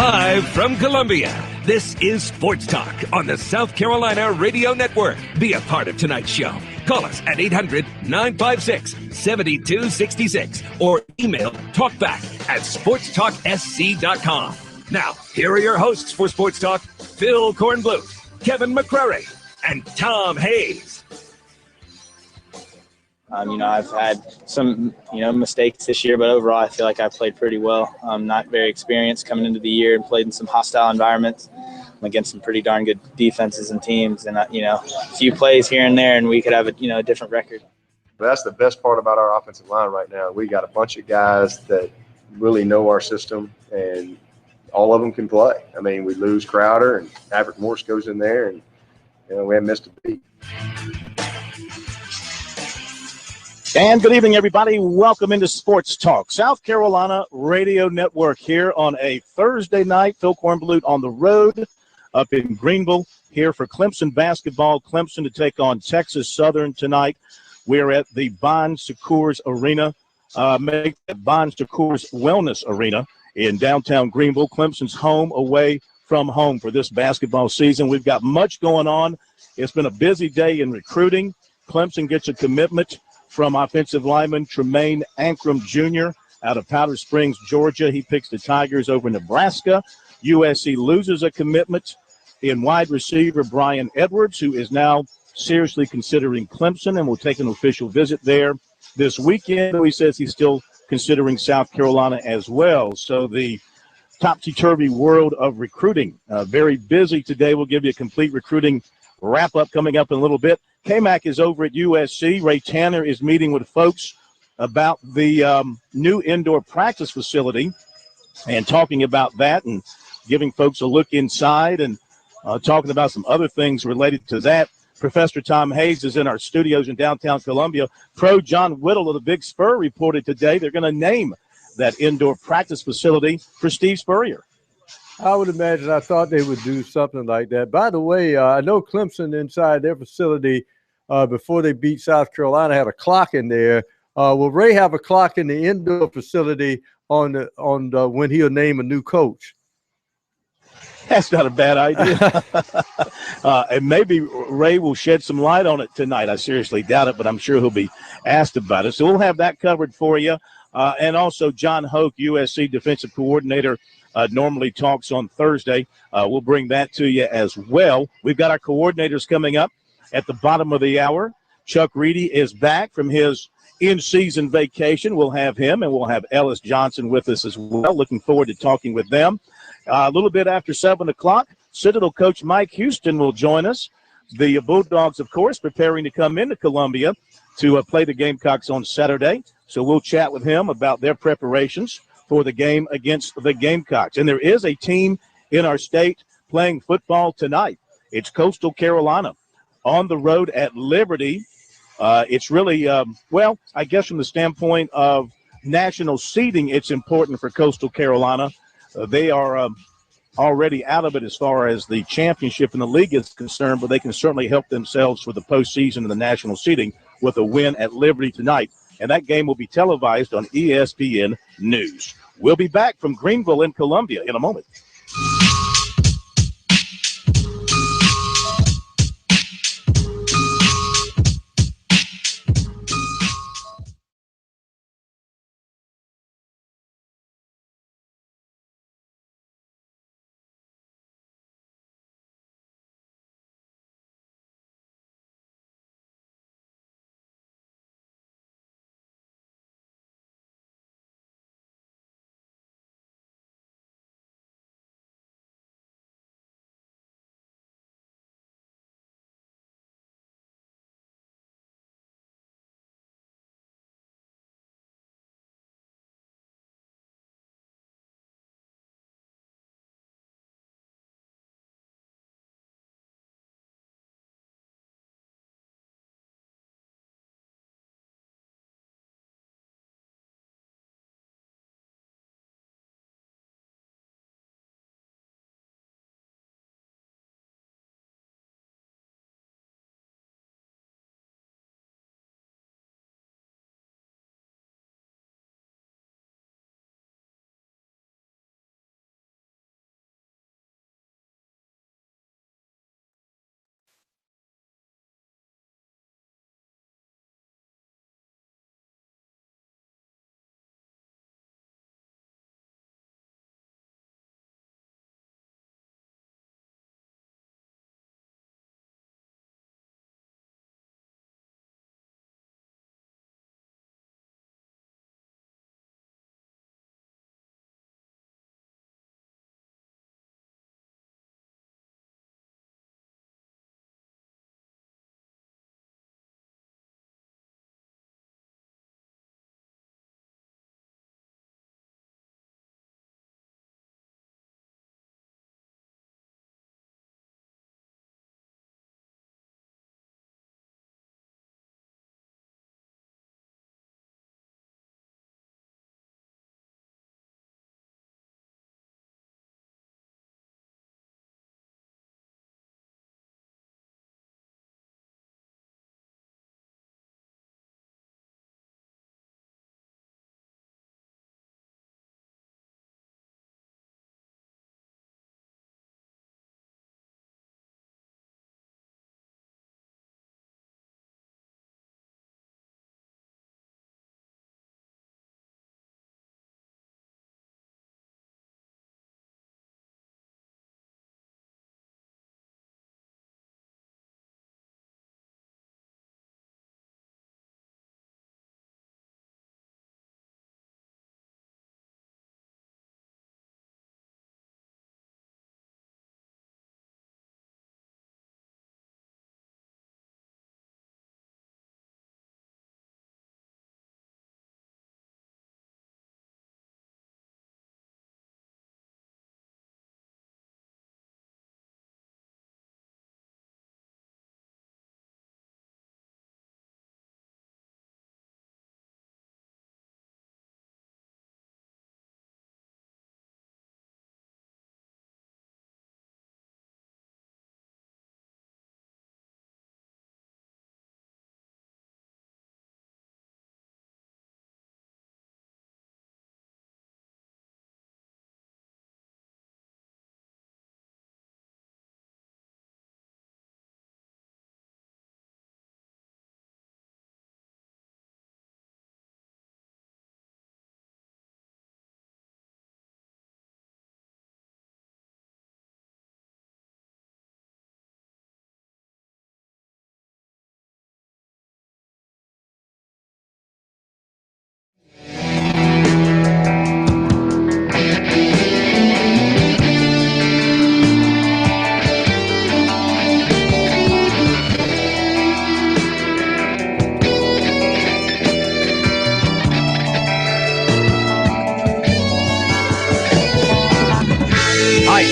Live from Columbia, this is Sports Talk on the South Carolina Radio Network. Be a part of tonight's show. Call us at 800-956-7266 or email talkback@sportstalksc.com. Now, here are your hosts for Sports Talk, Phil Kornblut, Kevin McCrary, and Tom Hayes. I've had some, mistakes this year, but overall I feel like I played pretty well. I'm not very experienced coming into the year and played in some hostile environments against some pretty darn good defenses and teams. And, a few plays here and there, and we could have a different record. That's the best part about our offensive line right now. We got a bunch of guys that really know our system, and all of them can play. I mean, we lose Crowder, and Maverick Morse goes in there, and, we haven't missed a beat. And good evening, everybody. Welcome into Sports Talk, South Carolina Radio Network here on a Thursday night. Phil Kornblut on the road up in Greenville here for Clemson basketball. Clemson to take on Texas Southern tonight. We're at the Bon Secours Arena, Bon Secours Wellness Arena in downtown Greenville. Clemson's home away from home for this basketball season. We've got much going on. It's been a busy day in recruiting. Clemson gets a commitment from offensive lineman Tremaine Ankrum Jr. out of Powder Springs, Georgia. He picks the Tigers over Nebraska. USC loses a commitment in wide receiver Brian Edwards, who is now seriously considering Clemson and will take an official visit there this weekend. He says he's still considering South Carolina as well. So the topsy-turvy world of recruiting. Very busy today. We'll give you a complete recruiting wrap-up coming up in a little bit. K-Mac is over at USC. Ray Tanner is meeting with folks about the new indoor practice facility and talking about that and giving folks a look inside and talking about some other things related to that. Professor Tom Hayes is in our studios in downtown Columbia. Pro John Whittle of the Big Spur reported today they're going to name that indoor practice facility for Steve Spurrier. I would imagine. I thought they would do something like that. By the way, I know Clemson inside their facility before they beat South Carolina had a clock in there. Will Ray have a clock in the indoor facility on when he'll name a new coach? That's not a bad idea. And maybe Ray will shed some light on it tonight. I seriously doubt it, but I'm sure he'll be asked about it. So we'll have that covered for you. And also John Hoke, USC defensive coordinator, normally talks on Thursday. We'll bring that to you as well. We've got our coordinators coming up at the bottom of the hour. Chuck Reedy is back from his in-season vacation. We'll have him, and we'll have Ellis Johnson with us as well. Looking forward to talking with them. A little bit after 7 o'clock, Citadel coach Mike Houston will join us. The Bulldogs, of course, preparing to come into Columbia to play the Gamecocks on Saturday. So we'll chat with him about their preparations for the game against the Gamecocks. And there is a team in our state playing football tonight. It's Coastal Carolina on the road at Liberty. It's really, I guess from the standpoint of national seeding, it's important for Coastal Carolina. They are already out of it as far as the championship in the league is concerned, but they can certainly help themselves for the postseason and the national seeding with a win at Liberty tonight. And that game will be televised on ESPN News. We'll be back from Greenville in Columbia in a moment.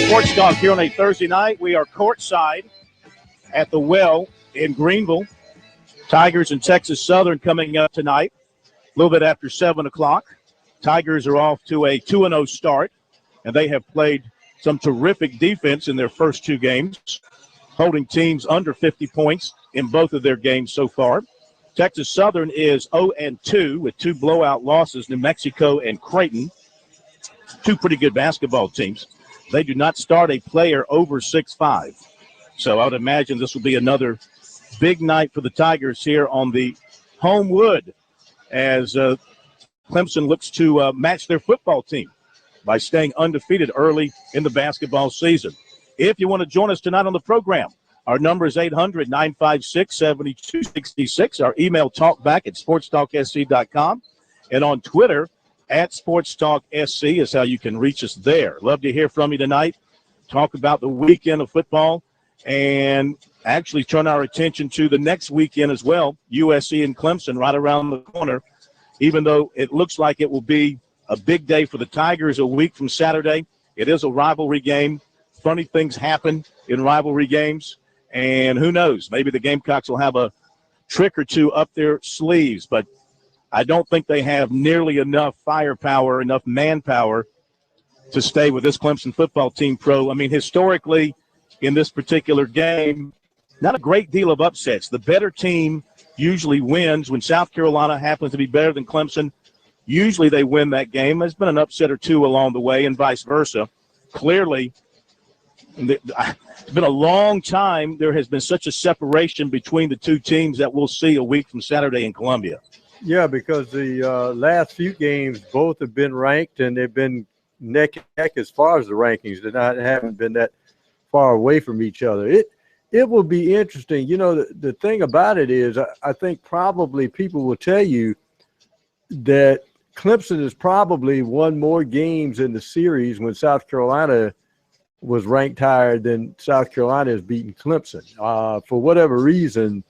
Sports Talk here on a Thursday night. We are courtside at the Well in Greenville. Tigers and Texas Southern coming up tonight, a little bit after 7 o'clock. Tigers are off to a 2-0 start, and they have played some terrific defense in their first two games, holding teams under 50 points in both of their games so far. Texas Southern is 0-2 with two blowout losses, New Mexico and Creighton, two pretty good basketball teams. They do not start a player over 6'5". So I would imagine this will be another big night for the Tigers here on the home wood as Clemson looks to match their football team by staying undefeated early in the basketball season. If you want to join us tonight on the program, our number is 800-956-7266. Our email talkback@sportstalksc.com. And on Twitter, @SportsTalkSC is how you can reach us there. Love to hear from you tonight. Talk about the weekend of football and actually turn our attention to the next weekend as well. USC and Clemson right around the corner, even though it looks like it will be a big day for the Tigers a week from Saturday. It is a rivalry game. Funny things happen in rivalry games, and who knows, maybe the Gamecocks will have a trick or two up their sleeves, but I don't think they have nearly enough firepower, enough manpower to stay with this Clemson football team pro. I mean, historically, in this particular game, not a great deal of upsets. The better team usually wins. When South Carolina happens to be better than Clemson, usually they win that game. There's been an upset or two along the way and vice versa. Clearly, it's been a long time. There has been such a separation between the two teams that we'll see a week from Saturday in Columbia. Yeah, because the last few games, both have been ranked, and they've been neck and neck as far as the rankings. They haven't been that far away from each other. It will be interesting. You know, the thing about it is I think probably people will tell you that Clemson has probably won more games in the series when South Carolina was ranked higher than South Carolina has beaten Clemson. For whatever reason,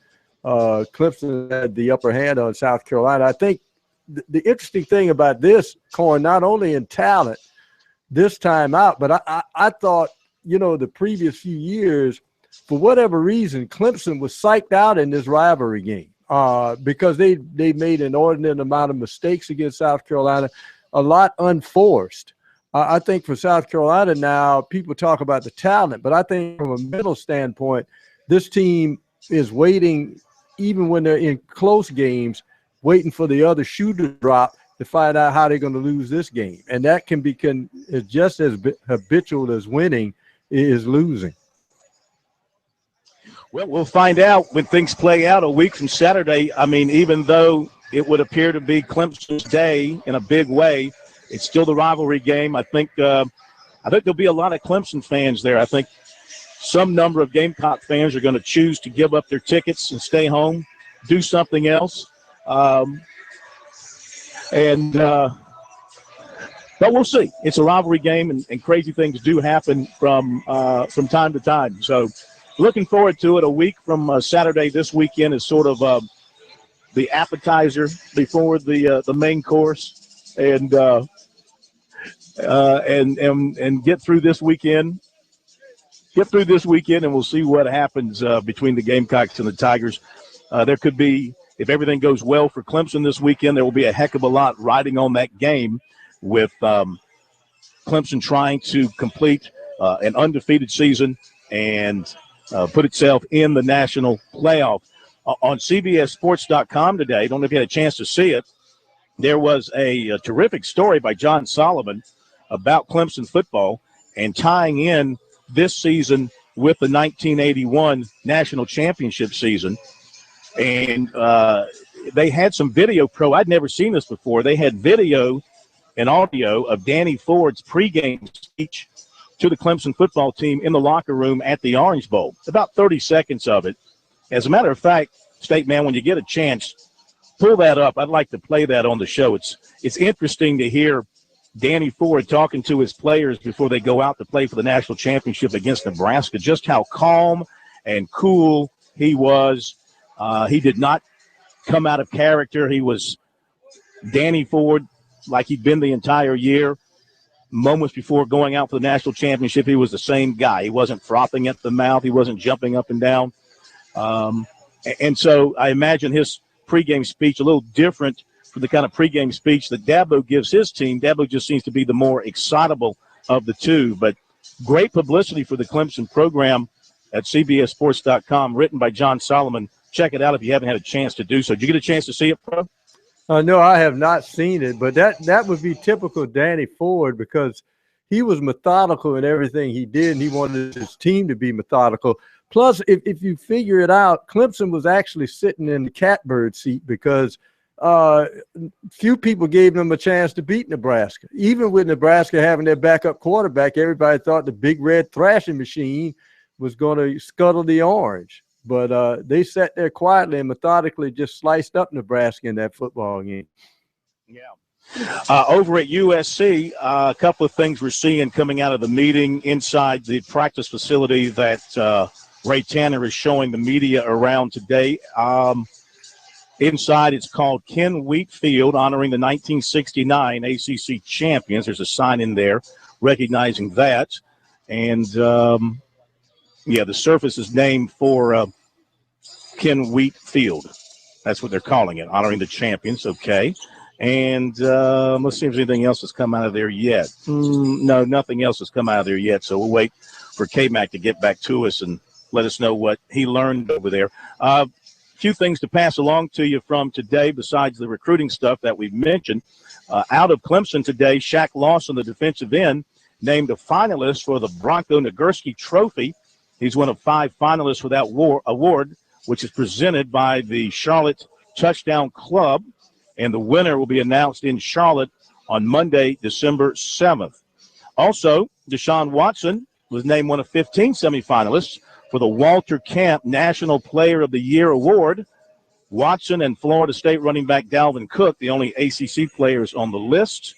Clemson had the upper hand on South Carolina. I think the interesting thing about this, Corn, not only in talent this time out, but I thought, you know, the previous few years, for whatever reason, Clemson was psyched out in this rivalry game because they made an inordinate amount of mistakes against South Carolina, a lot unforced. I think for South Carolina now, people talk about the talent, but I think from a mental standpoint, this team is waiting, even when they're in close games, waiting for the other shoe to drop to find out how they're going to lose this game. And that can be just as habitual as winning is losing. Well, we'll find out when things play out a week from Saturday. I mean, even though it would appear to be Clemson's day in a big way, it's still the rivalry game. I think there'll be a lot of Clemson fans there. I think some number of Gamecock fans are going to choose to give up their tickets and stay home, do something else. But we'll see. It's a rivalry game, and crazy things do happen from time to time. So looking forward to it. A week from Saturday this weekend is sort of the appetizer before the main course, and get through this weekend. Get through this weekend, and we'll see what happens between the Gamecocks and the Tigers. There could be, if everything goes well for Clemson this weekend, there will be a heck of a lot riding on that game with Clemson trying to complete an undefeated season and put itself in the national playoff. On CBSSports.com today, I don't know if you had a chance to see it, there was a terrific story by John Solomon about Clemson football and tying in this season with the 1981 national championship season. And they had some video I'd never seen this before. They had video and audio of Danny Ford's pregame speech to the Clemson football team in the locker room at the Orange Bowl. About 30 seconds of it. As a matter of fact, State Man, when you get a chance, pull that up. I'd like to play that on the show. It's interesting to hear Danny Ford talking to his players before they go out to play for the national championship against Nebraska, just how calm and cool he was. He did not come out of character. He was Danny Ford like he'd been the entire year. moments before going out for the national championship, he was the same guy. He wasn't frothing at the mouth. He wasn't jumping up and down. And so I imagine his pregame speech a little different from the kind of pregame speech that Dabo gives his team. Dabo just seems to be the more excitable of the two. But great publicity for the Clemson program at CBSSports.com, written by John Solomon. Check it out if you haven't had a chance to do so. Did you get a chance to see it, Pro? No, I have not seen it, but that would be typical Danny Ford because he was methodical in everything he did, and he wanted his team to be methodical. Plus, if you figure it out, Clemson was actually sitting in the catbird seat because few people gave them a chance to beat Nebraska. Even with Nebraska having their backup quarterback, everybody thought the big red thrashing machine was going to scuttle the orange. But they sat there quietly and methodically just sliced up Nebraska in that football game. Yeah. Over at USC, a couple of things we're seeing coming out of the meeting inside the practice facility that Ray Tanner is showing the media around today. Inside, it's called Ken Wheat Field, honoring the 1969 ACC champions. There's a sign in there recognizing that. And, the surface is named for Ken Wheat Field. That's what they're calling it, honoring the champions. Okay. And let's see if there's anything else that's come out of there yet. No, nothing else has come out of there yet. So we'll wait for K-Mac to get back to us and let us know what he learned over there. A few things to pass along to you from today besides the recruiting stuff that we've mentioned. Out of Clemson today, Shaq Lawson, the defensive end, named a finalist for the Bronco Nagurski Trophy. He's one of 5 finalists for that award, which is presented by the Charlotte Touchdown Club, and the winner will be announced in Charlotte on Monday, December 7th. Also, Deshaun Watson was named one of 15 semifinalists for the Walter Camp National Player of the Year Award. Watson and Florida State running back Dalvin Cook, the only ACC players on the list.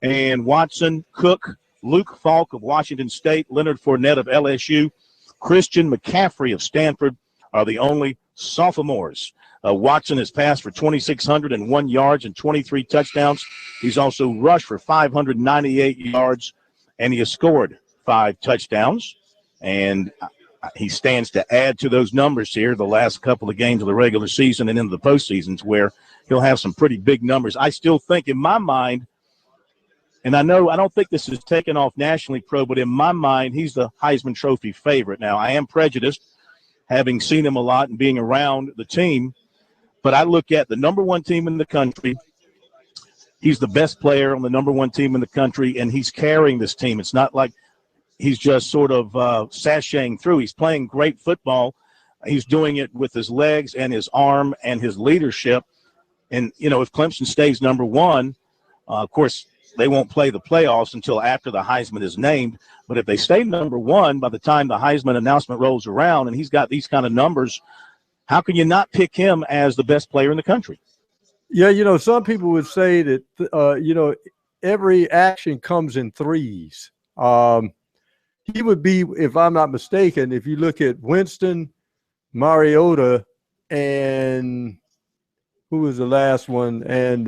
And Watson, Cook, Luke Falk of Washington State, Leonard Fournette of LSU, Christian McCaffrey of Stanford are the only sophomores. Watson has passed for 2,601 yards and 23 touchdowns. He's also rushed for 598 yards, and he has scored 5 touchdowns. And he stands to add to those numbers here the last couple of games of the regular season and into the postseasons where he'll have some pretty big numbers. I still think in my mind, and I don't think this is taken off nationally, Pro, but in my mind, he's the Heisman Trophy favorite. Now, I am prejudiced, having seen him a lot and being around the team, but I look at the number 1 team in the country. He's the best player on the number 1 team in the country, and he's carrying this team. It's not like he's just sort of sashaying through. He's playing great football. He's doing it with his legs and his arm and his leadership. And, if Clemson stays number 1, of course, they won't play the playoffs until after the Heisman is named. But if they stay number 1 by the time the Heisman announcement rolls around and he's got these kind of numbers, how can you not pick him as the best player in the country? Yeah, some people would say that, every action comes in threes. He would be, if I'm not mistaken, if you look at Winston, Mariota, and who was the last one? And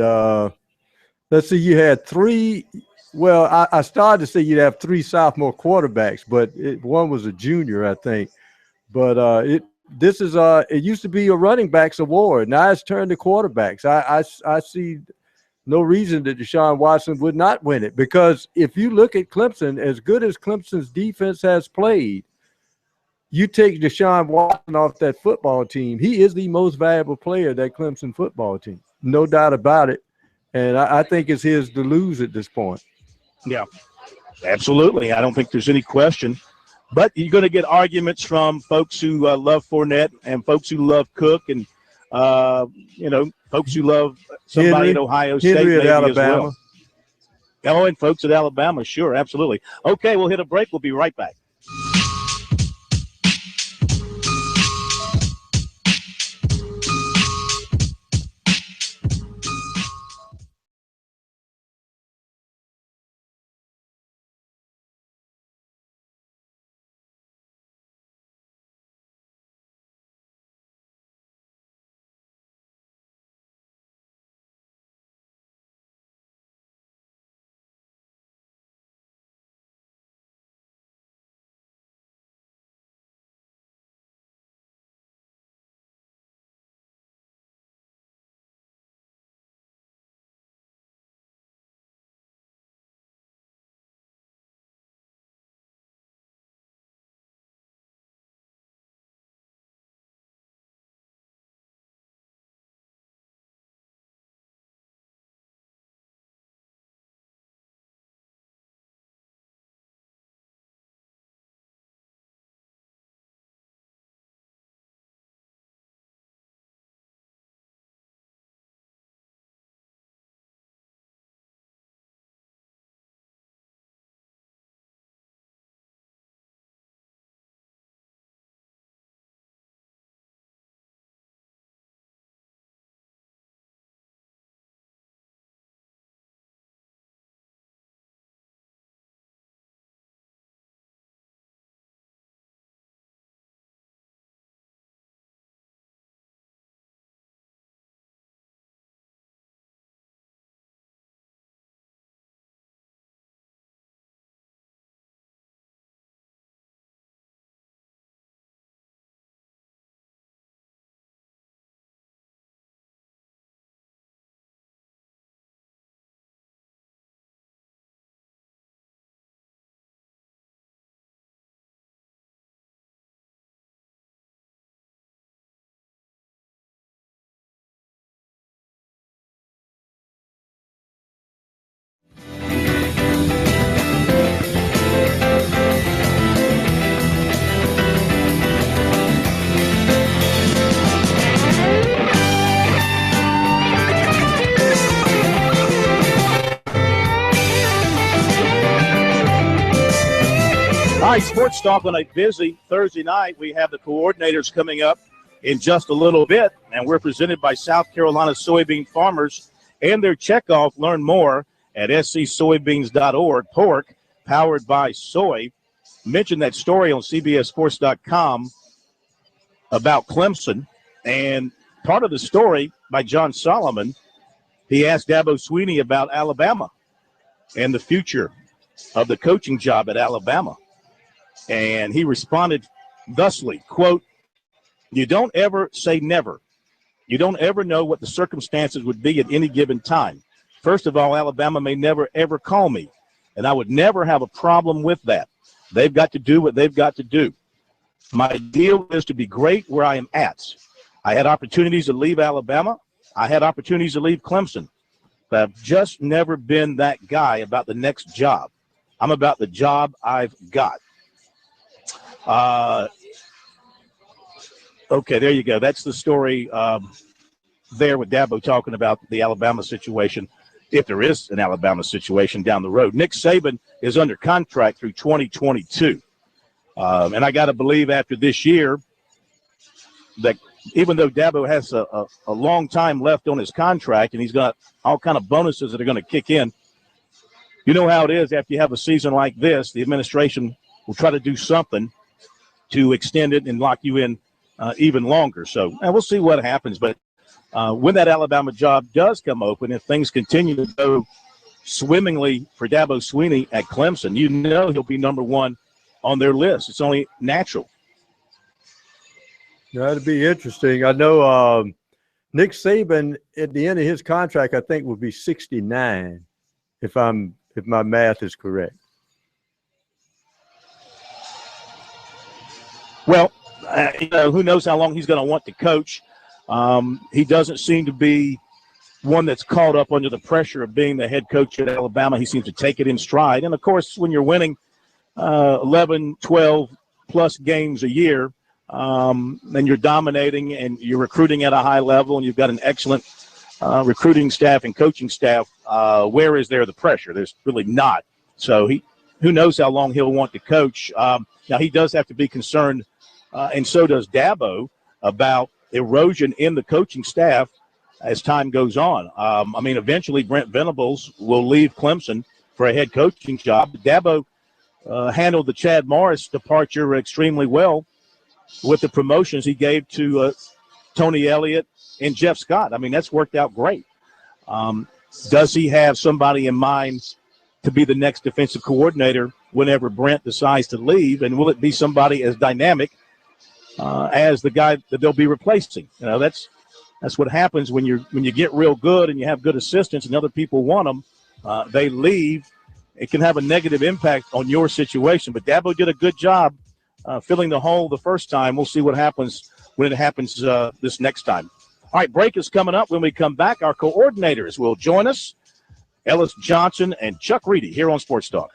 let's see, you had 3. Well, I started to say you'd have 3 sophomore quarterbacks, but one was a junior, I think. But it used to be a running backs award. Now it's turned to quarterbacks. I see no reason that Deshaun Watson would not win it, because if you look at Clemson, as good as Clemson's defense has played, you take Deshaun Watson off that football team, he is the most valuable player of that Clemson football team. No doubt about it. And I think it's his to lose at this point. Yeah, absolutely. I don't think there's any question. But you're going to get arguments from folks who love Fournette and folks who love Cook and, folks who love somebody at Ohio State Henry at Alabama. as well. Oh, and folks at Alabama, sure, absolutely. Okay, we'll hit a break. We'll be right back. right, Sports Talk on a busy Thursday night. We have the coordinators coming up in just a little bit, and we're presented by South Carolina soybean farmers and their checkoff. Learn more at scsoybeans.org. Pork, powered by soy. Mentioned that story on CBSSports.com about Clemson, and part of the story by John Solomon, he asked Dabo Swinney about Alabama and the future of the coaching job at Alabama. And he responded thusly, quote, "You don't ever say never. You don't ever know what the circumstances would be at any given time. First of all, Alabama may never, ever call me, and I would never have a problem with that. They've got to do what they've got to do. My deal is to be great where I am at. I had opportunities to leave Alabama. I had opportunities to leave Clemson. But I've just never been that guy about the next job. I'm about the job I've got." Okay, there you go. That's the story there with Dabo talking about the Alabama situation, if there is an Alabama situation down the road. Nick Saban is under contract through 2022. And I got to believe after this year that even though Dabo has a long time left on his contract and he's got all kind of bonuses that are going to kick in, you know how it is after you have a season like this, the administration will try to do something to extend it and lock you in even longer. So we'll see what happens. But when that Alabama job does come open, if things continue to go swimmingly for Dabo Swinney at Clemson, you know he'll be number one on their list. It's only natural. That'd be interesting. I know Nick Saban at the end of his contract, I think, will be 69, if my math is correct. Well, who knows how long he's going to want to coach. He doesn't seem to be one that's caught up under the pressure of being the head coach at Alabama. He seems to take it in stride. And, of course, when you're winning 11, 12-plus games a year, and you're dominating and you're recruiting at a high level and you've got an excellent recruiting staff and coaching staff, where is there the pressure? There's really not. So who knows how long he'll want to coach. Now, he does have to be concerned, and so does Dabo, about erosion in the coaching staff as time goes on. Eventually Brent Venables will leave Clemson for a head coaching job. Dabo handled the Chad Morris departure extremely well with the promotions he gave to Tony Elliott and Jeff Scott. That's worked out great. Does he have somebody in mind to be the next defensive coordinator whenever Brent decides to leave? And will it be somebody as dynamic as the guy that they'll be replacing? That's what happens when you get real good and you have good assistants and other people want them. They leave. It can have a negative impact on your situation. But Dabo did a good job filling the hole the first time. We'll see what happens when it happens this next time. All right, break is coming up. When we come back, our coordinators will join us, Ellis Johnson and Chuck Reedy, here on Sports Talk.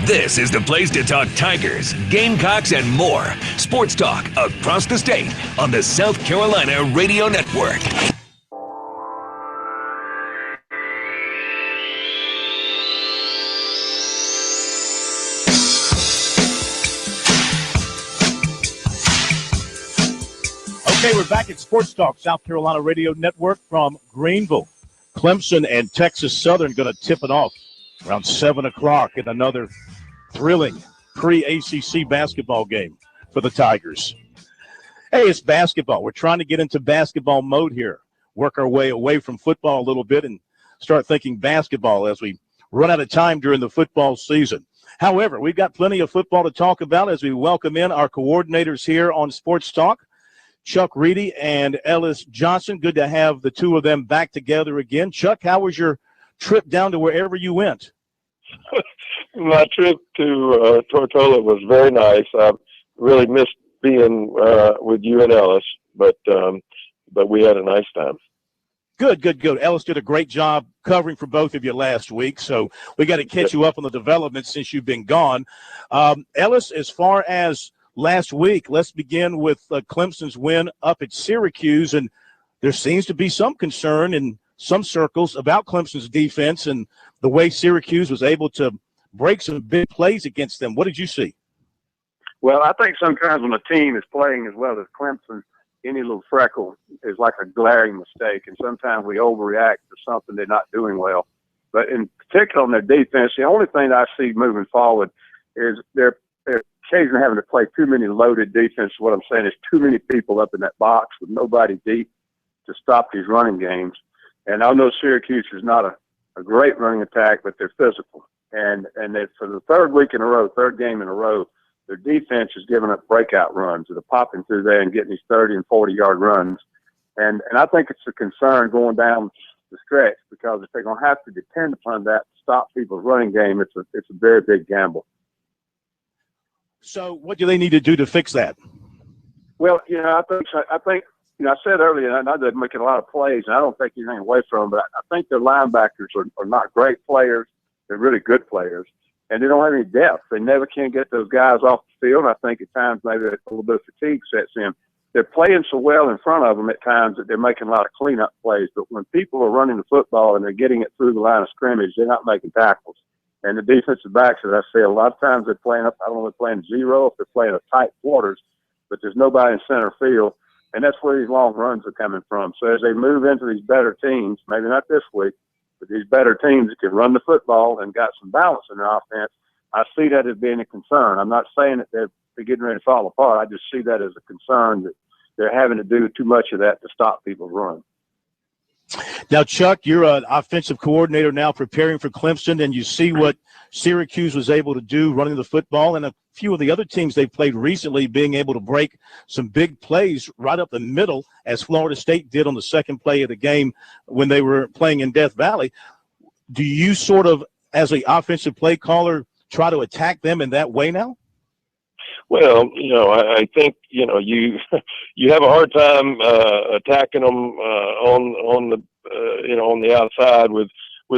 This is the place to talk Tigers, Gamecocks, and more. Sports talk across the state on the South Carolina Radio Network. Okay, we're back at Sports Talk, South Carolina Radio Network from Greenville. Clemson and Texas Southern going to tip it off around 7 o'clock in another thrilling pre-ACC basketball game for the Tigers. Hey, it's basketball. We're trying to get into basketball mode here, work our way away from football a little bit and start thinking basketball as we run out of time during the football season. However, we've got plenty of football to talk about as we welcome in our coordinators here on Sports Talk, Chuck Reedy and Ellis Johnson. Good to have the two of them back together again. Chuck, how was your trip down to wherever you went? My trip to Tortola was very nice. I really missed being with you and Ellis, but we had a nice time. Good. Ellis did a great job covering for both of you last week, so we got to catch you up on the developments since you've been gone. Ellis, as far as last week, let's begin with Clemson's win up at Syracuse, and there seems to be some concern in some circles about Clemson's defense and the way Syracuse was able to break some big plays against them. What did you see? Well, I think sometimes when a team is playing as well as Clemson, any little freckle is like a glaring mistake, and sometimes we overreact to something they're not doing well. But in particular on their defense, the only thing I see moving forward is they're occasionally having to play too many loaded defense. What I'm saying is too many people up in that box with nobody deep to stop these running games. And I know Syracuse is not a great running attack, but they're physical. And for the third game in a row, their defense is giving up breakout runs. They're popping through there and getting these 30 and 40-yard runs. And I think it's a concern going down the stretch, because if they're going to have to depend upon that to stop people's running game, it's a very big gamble. So what do they need to do to fix that? Well, I think I said earlier, and I know they're making a lot of plays, and I don't take anything away from them, but I think their linebackers are not great players. They're really good players, and they don't have any depth. They never can get those guys off the field. I think at times maybe a little bit of fatigue sets in. They're playing so well in front of them at times that they're making a lot of cleanup plays, but when people are running the football and they're getting it through the line of scrimmage, they're not making tackles. And the defensive backs, as I say, a lot of times they're playing up, I don't know if they're playing zero, if they're playing a tight quarters, but there's nobody in center field. And that's where these long runs are coming from. So as they move into these better teams, maybe not this week, but these better teams that can run the football and got some balance in their offense, I see that as being a concern. I'm not saying that they're getting ready to fall apart. I just see that as a concern that they're having to do too much of that to stop people's run. Now, Chuck, you're an offensive coordinator now preparing for Clemson, and you see what Syracuse was able to do running the football, and a few of the other teams they've played recently being able to break some big plays right up the middle, as Florida State did on the second play of the game when they were playing in Death Valley. Do you sort of, as an offensive play caller, try to attack them in that way now? Well, I think, you have a hard time attacking them on the outside with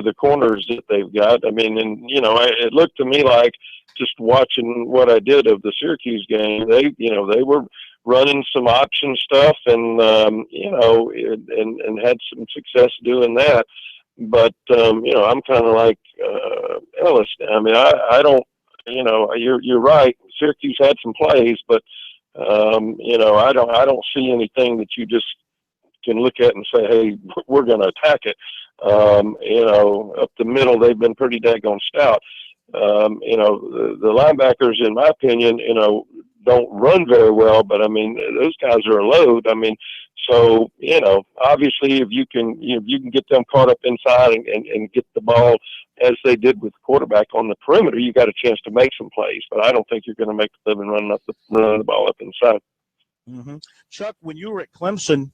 the corners that they've got. I mean, and, it looked to me like, just watching what I did of the Syracuse game, they were running some option stuff and had some success doing that. But, I'm kind of like Ellis. I mean, I don't, you're right. Syracuse had some plays, but, I don't see anything that you just can look at and say, hey, we're going to attack it. Up the middle, they've been pretty daggone stout. The linebackers, in my opinion, don't run very well, but I mean, those guys are a load. I mean, so, obviously if you can get them caught up inside and get the ball as they did with the quarterback on the perimeter, you got a chance to make some plays, but I don't think you're going to make the living running the ball up inside. Mm-hmm. Chuck, when you were at Clemson,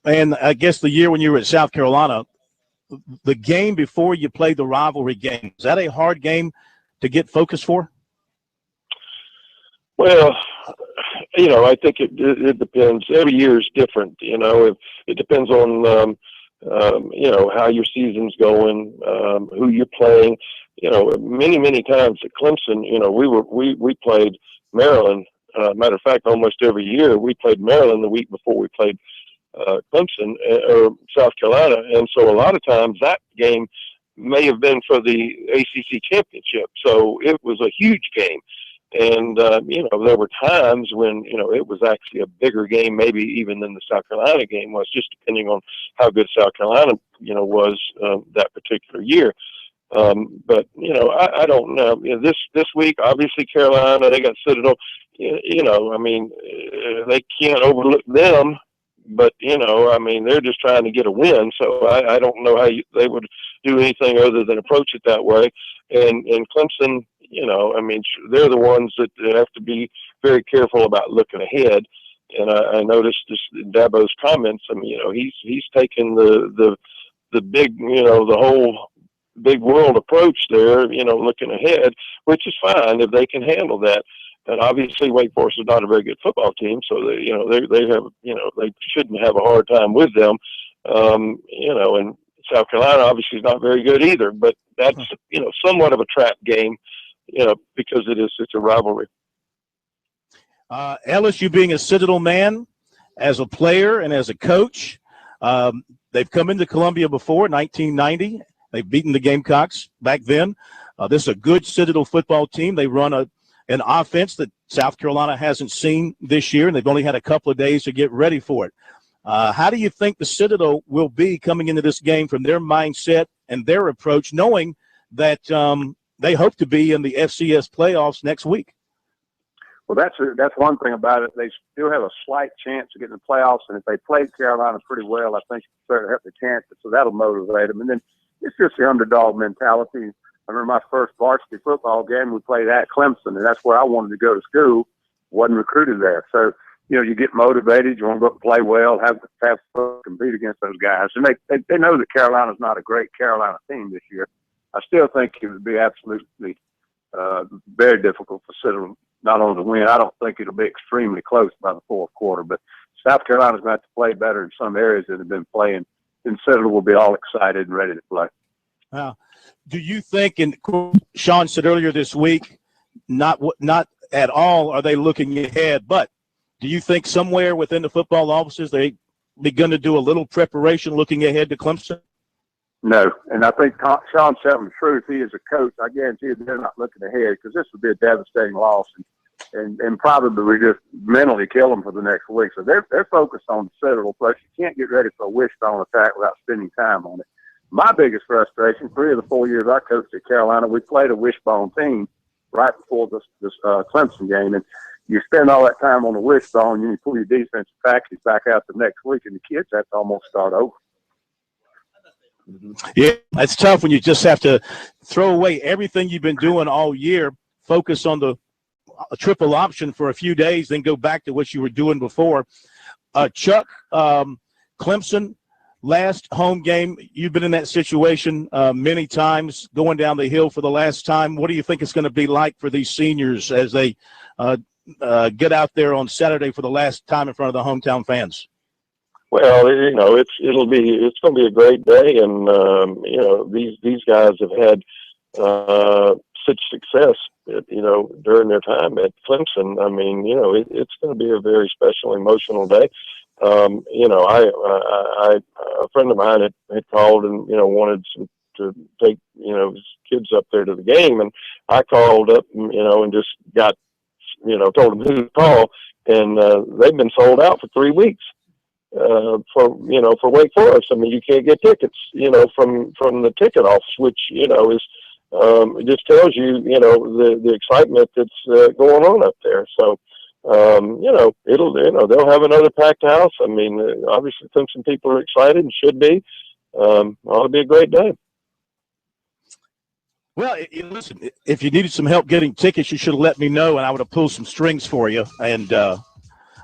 and I guess the year when you were at South Carolina, the game before you played the rivalry game, is that a hard game to get focused for? Well, I think it depends. Every year is different. It depends on, how your season's going, who you're playing. many times at Clemson, we played Maryland. Matter of fact, almost every year we played Maryland the week before we played Clemson or South Carolina, and so a lot of times that game may have been for the ACC championship. So it was a huge game, and there were times when it was actually a bigger game, maybe even than the South Carolina game was, just depending on how good South Carolina was that particular year. But I don't know. This week, obviously Carolina, they got Citadel. They can't overlook them, but they're just trying to get a win. So I don't know how they would do anything other than approach it that way. And Clemson, they're the ones that have to be very careful about looking ahead. And I noticed this in Dabo's comments. He's taken the big, the whole big world approach there, looking ahead, which is fine if they can handle that. And obviously Wake Forest is not a very good football team, so they have, they shouldn't have a hard time with them. And South Carolina obviously is not very good either, but that's, somewhat of a trap game, because it's a rivalry. Ellis, you being a Citadel man, as a player and as a coach, they've come into Columbia before, 1990. They've beaten the Gamecocks back then. This is a good Citadel football team. They run an offense that South Carolina hasn't seen this year, and they've only had a couple of days to get ready for it. How do you think the Citadel will be coming into this game from their mindset and their approach, knowing that they hope to be in the FCS playoffs next week? Well, that's one thing about it. They still have a slight chance of getting the playoffs, and if they play Carolina pretty well, I think it's fair to have the chance. So that'll motivate them. And then it's just the underdog mentality. I remember my first varsity football game, we played at Clemson, and that's where I wanted to go to school. Wasn't recruited there. So, you get motivated. You want to go play well, have fun, compete against those guys. And they know that Carolina's not a great Carolina team this year. I still think it would be absolutely very difficult for Citadel not only to win. I don't think it'll be extremely close by the fourth quarter, but South Carolina's going to have to play better in some areas that have been playing, and Citadel will be all excited and ready to play. Do you think, and Sean said earlier this week, not at all are they looking ahead, but do you think somewhere within the football offices they begun to do a little preparation looking ahead to Clemson? No, and I think Sean's telling the truth. He is a coach. I guarantee you they're not looking ahead, because this would be a devastating loss and probably just mentally kill them for the next week. So they're focused on the Citadel. Plus, you can't get ready for a wishbone attack without spending time on it. My biggest frustration, 3 of the 4 years I coached at Carolina, we played a wishbone team right before this Clemson game, and you spend all that time on the wishbone, and you pull your defensive package back out the next week, and the kids have to almost start over. Yeah, it's tough when you just have to throw away everything you've been doing all year, focus on the triple option for a few days, then go back to what you were doing before. Chuck, Clemson, last home game, you've been in that situation many times, going down the hill for the last time. What do you think it's going to be like for these seniors as they get out there on Saturday for the last time in front of the hometown fans? Well, it's going to be a great day, and these guys have had such success, during their time at Clemson. It's going to be a very special, emotional day. A friend of mine had called and wanted to take his kids up there to the game, and I called up and just got told them who to call, and they've been sold out for 3 weeks. For Wake Forest. You can't get tickets, from the ticket office, which, is, it just tells you, the excitement that's going on up there. So, they'll have another packed house. Obviously some people are excited and should be. It'll be a great day. Well, listen, if you needed some help getting tickets, you should have let me know, and I would have pulled some strings for you. And,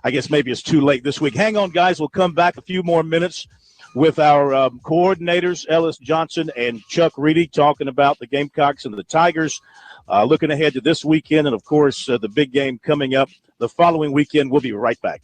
I guess maybe it's too late this week. Hang on, guys. We'll come back a few more minutes with our coordinators, Ellis Johnson and Chuck Reedy, talking about the Gamecocks and the Tigers, looking ahead to this weekend and, of course, the big game coming up the following weekend. We'll be right back.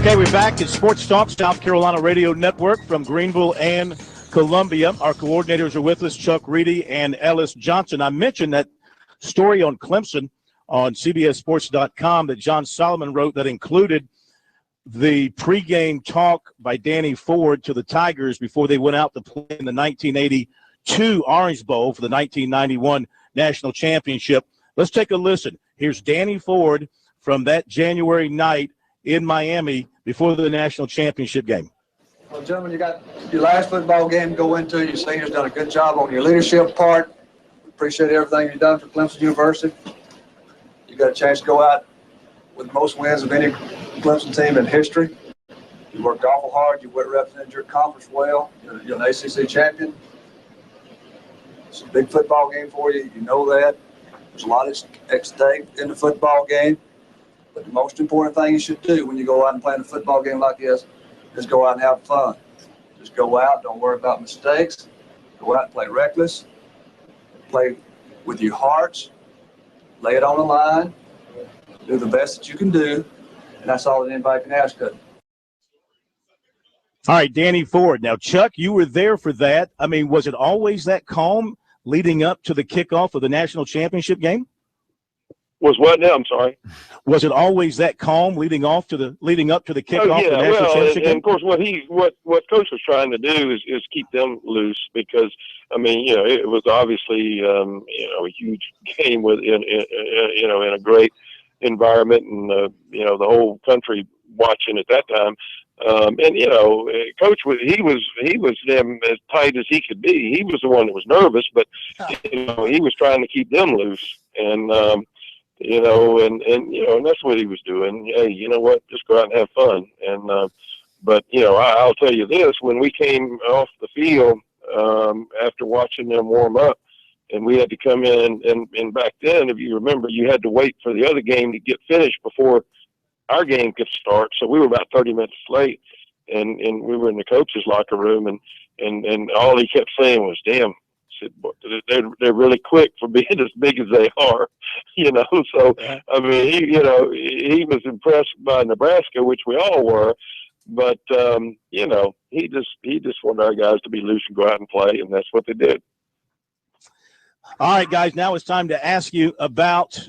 Okay, we're back at Sports Talk, South Carolina Radio Network from Greenville and Columbia. Our coordinators are with us, Chuck Reedy and Ellis Johnson. I mentioned that story on Clemson on CBSSports.com that John Solomon wrote that included the pregame talk by Danny Ford to the Tigers before they went out to play in the 1982 Orange Bowl for the 1991 National Championship. Let's take a listen. Here's Danny Ford from that January night in Miami before the National Championship game. Well, gentlemen, you got your last football game to go into. Your seniors done a good job on your leadership part. Appreciate everything you've done for Clemson University. You got a chance to go out with the most wins of any Clemson team in history. You worked awful hard. You represented your conference well. You're an ACC champion. It's a big football game for you. You know that. There's a lot at stake in the football game. But the most important thing you should do when you go out and play in a football game like this is go out and have fun. Just go out. Don't worry about mistakes. Go out and play reckless. Play with your hearts. Lay it on the line. Do the best that you can do. And that's all that anybody can ask of you. All right, Danny Ford. Now, Chuck, you were there for that. I mean, was it always that calm leading up to the kickoff of the national championship game? Was what now? I'm sorry. Was it always that calm leading up to the kickoff of the national championship game? And of course, what Coach was trying to do is keep them loose because I mean, it was obviously a huge game in a great environment and the whole country watching at that time. Coach was them as tight as he could be. He was the one that was nervous, but he was trying to keep them loose and. And that's what he was doing. Hey, you know what? Just go out and have fun. And, but I'll tell you this, when we came off the field, after watching them warm up and we had to come in and back then, if you remember, you had to wait for the other game to get finished before our game could start. So we were about 30 minutes late and we were in the coach's locker room and all he kept saying was, damn, they're really quick for being as big as they are, So I mean, he was impressed by Nebraska, which we all were, but he just wanted our guys to be loose and go out and play, and that's what they did. All right, guys, now it's time to ask you about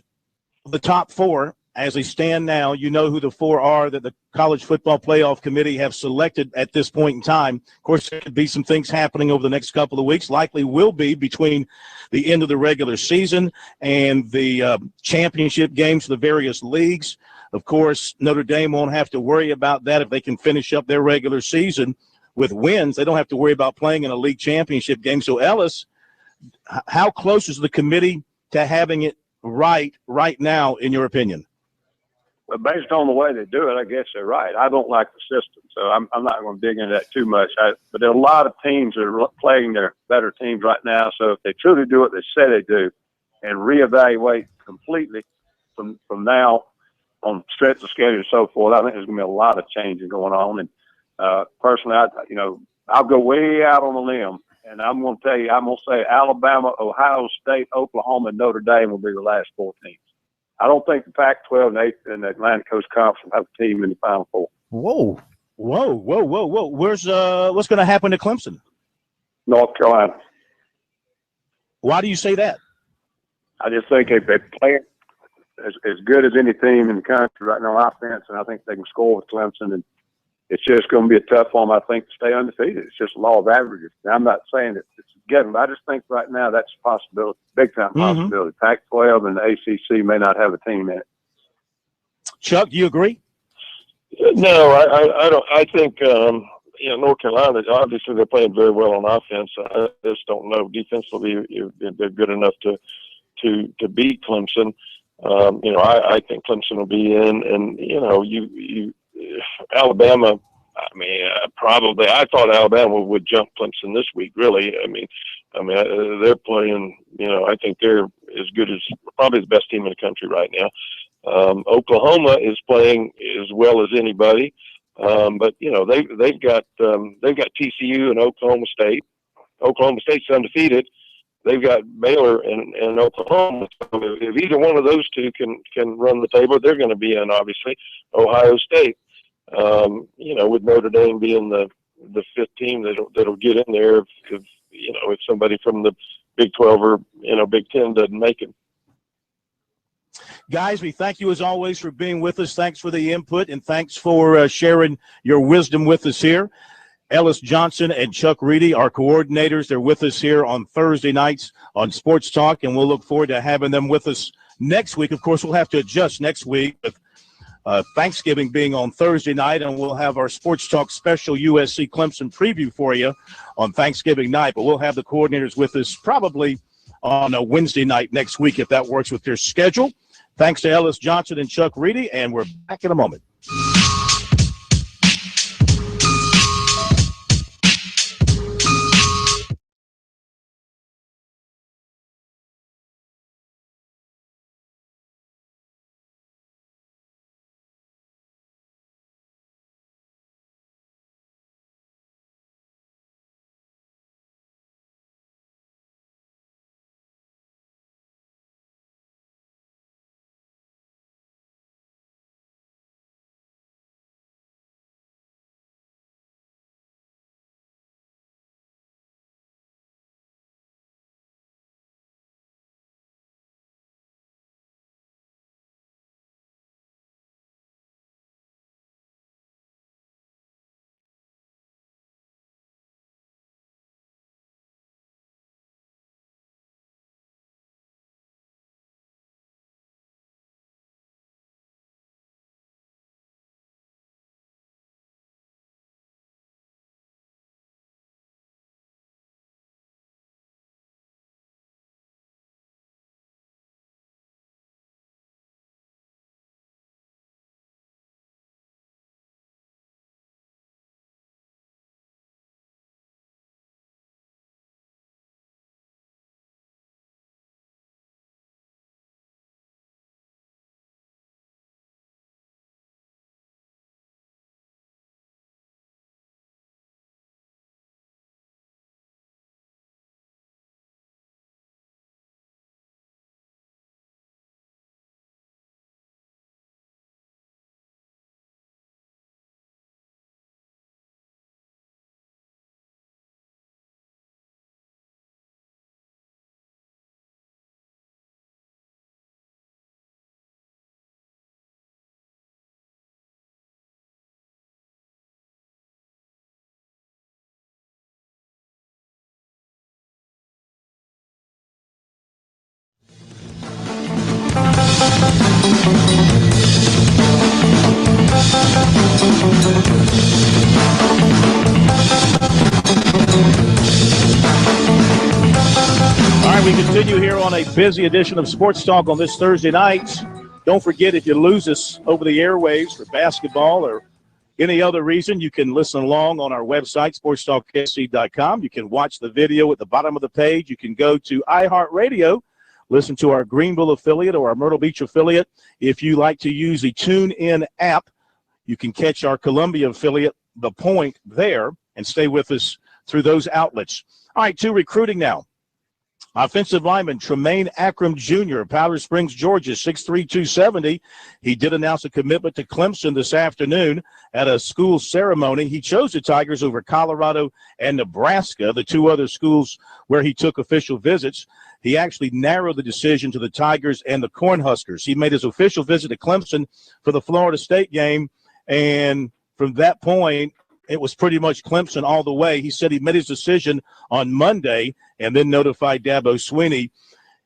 the top four. As they stand now, you know who the four are that the College Football Playoff Committee have selected at this point in time. Of course, there could be some things happening over the next couple of weeks, likely will be between the end of the regular season and the championship games for the various leagues. Of course, Notre Dame won't have to worry about that if they can finish up their regular season with wins. They don't have to worry about playing in a league championship game. So, Ellis, how close is the committee to having it right now, in your opinion? But based on the way they do it, I guess they're right. I don't like the system, so I'm not going to dig into that too much. But there are a lot of teams that are playing their better teams right now. So if they truly do what they say they do and reevaluate completely from now on stretch of schedule and so forth, I think there's going to be a lot of changes going on. And personally, I'll go way out on a limb, and I'm going to say Alabama, Ohio State, Oklahoma, and Notre Dame will be the last four teams. I don't think the Pac-12 and the Atlantic Coast Conference will have a team in the Final Four. Whoa. Where's what's going to happen to Clemson? North Carolina. Why do you say that? I just think they play as good as any team in the country right now on offense, and I think they can score with Clemson. And it's just going to be a tough for them, I think, to stay undefeated. It's just a law of averages. Now, I'm not saying that it's a given, but I just think right now that's a possibility, big-time possibility. Pac-12 and the ACC may not have a team in it. Chuck, do you agree? No, I don't. I think, North Carolina, obviously they're playing very well on offense. I just don't know defensively if they're good enough to beat Clemson. I think Clemson will be in, and, Alabama, probably. I thought Alabama would jump Clemson this week. Really, they're playing. I think they're as good as probably the best team in the country right now. Oklahoma is playing as well as anybody, but they've got TCU and Oklahoma State. Oklahoma State's undefeated. They've got Baylor and Oklahoma. So if either one of those two can run the table, they're going to be in. Obviously, Ohio State. with Notre Dame being the fifth team that'll get in there if somebody from the Big 12 or Big 10 doesn't make it. Guys, we thank you as always for being with us. Thanks for the input, and thanks for sharing your wisdom with us here. Ellis Johnson and Chuck Reedy, our coordinators, they're with us here on Thursday nights on Sports Talk, and we'll look forward to having them with us next week. Of course, we'll have to adjust next week with Thanksgiving being on Thursday night, and we'll have our Sports Talk special USC Clemson preview for you on Thanksgiving night. But we'll have the coordinators with us probably on a Wednesday night next week if that works with their schedule. Thanks to Ellis Johnson and Chuck Reedy, and we're back in a moment. All right, we continue here on a busy edition of Sports Talk on this Thursday night. Don't forget, if you lose us over the airwaves for basketball or any other reason, you can listen along on our website, sportstalksc.com. You can watch the video at the bottom of the page. You can go to iHeartRadio, listen to our Greenville affiliate or our Myrtle Beach affiliate. If you like to use the TuneIn app, you can catch our Columbia affiliate, The Point, there and stay with us through those outlets. All right, to recruiting now. Offensive lineman Tremaine Akram Jr., Powder Springs, Georgia, 6'3", 270. He did announce a commitment to Clemson this afternoon at a school ceremony. He chose the Tigers over Colorado and Nebraska, the two other schools where he took official visits. He actually narrowed the decision to the Tigers and the Cornhuskers. He made his official visit to Clemson for the Florida State game, and from that point, it was pretty much Clemson all the way. He said he made his decision on Monday and then notified Dabo Swinney.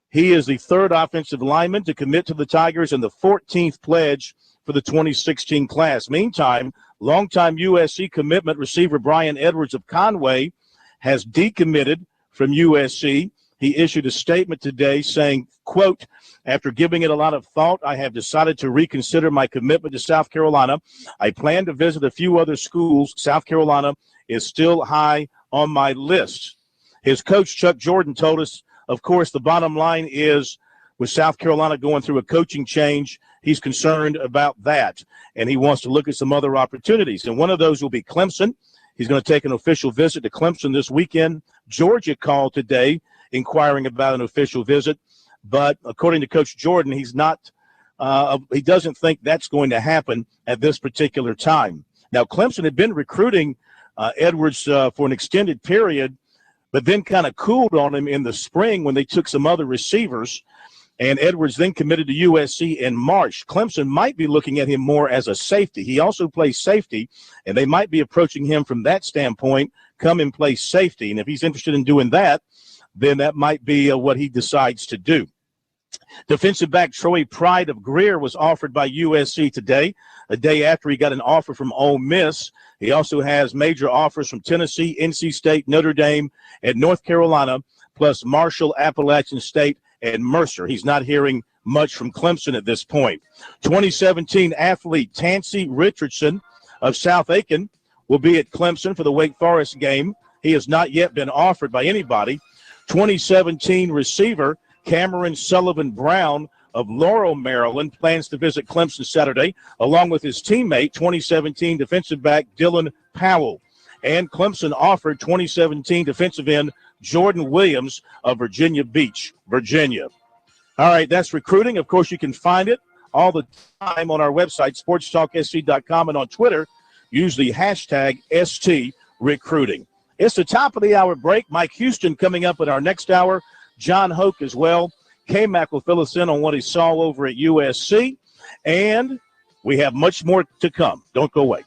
He is the third offensive lineman to commit to the Tigers and the 14th pledge for the 2016 class. Meantime, longtime USC commitment receiver Brian Edwards of Conway has decommitted from USC. He issued a statement today saying, quote, "After giving it a lot of thought, I have decided to reconsider my commitment to South Carolina. I plan to visit a few other schools. South Carolina is still high on my list." His coach, Chuck Jordan, told us, of course, the bottom line is with South Carolina going through a coaching change, he's concerned about that, and he wants to look at some other opportunities. And one of those will be Clemson. He's going to take an official visit to Clemson this weekend. Georgia called today inquiring about an official visit, but according to Coach Jordan, he's not. He doesn't think that's going to happen at this particular time. Now, Clemson had been recruiting Edwards for an extended period, but then kind of cooled on him in the spring when they took some other receivers. And Edwards then committed to USC in March. Clemson might be looking at him more as a safety. He also plays safety, and they might be approaching him from that standpoint, come and play safety. And if he's interested in doing that, then that might be what he decides to do. Defensive back Troy Pride of Greer was offered by USC today, a day after he got an offer from Ole Miss. He also has major offers from Tennessee, NC State, Notre Dame, and North Carolina, plus Marshall, Appalachian State, and Mercer. He's not hearing much from Clemson at this point. 2017 athlete Tansy Richardson of South Aiken will be at Clemson for the Wake Forest game. He has not yet been offered by anybody. 2017 receiver Cameron Sullivan Brown of Laurel, Maryland, plans to visit Clemson Saturday, along with his teammate, 2017 defensive back Dylan Powell. And Clemson offered 2017 defensive end Jordan Williams of Virginia Beach, Virginia. All right, that's recruiting. Of course, you can find it all the time on our website, sportstalksc.com, and on Twitter, use the hashtag STRecruiting. It's the top of the hour break. Mike Houston coming up in our next hour. John Hoke as well. K-Mac will fill us in on what he saw over at USC. And we have much more to come. Don't go away.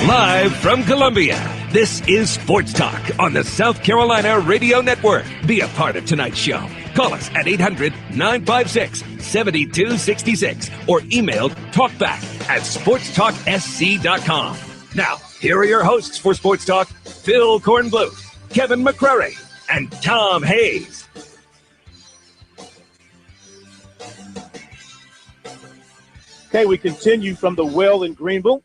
Live from Columbia, this is Sports Talk on the South Carolina Radio Network. Be a part of tonight's show. Call us at 800-956-7266 or email talkback@sportstalksc.com. Now, here are your hosts for Sports Talk, Phil Kornbluth, Kevin McCrary, and Tom Hayes. Okay, we continue from the Well in Greenville,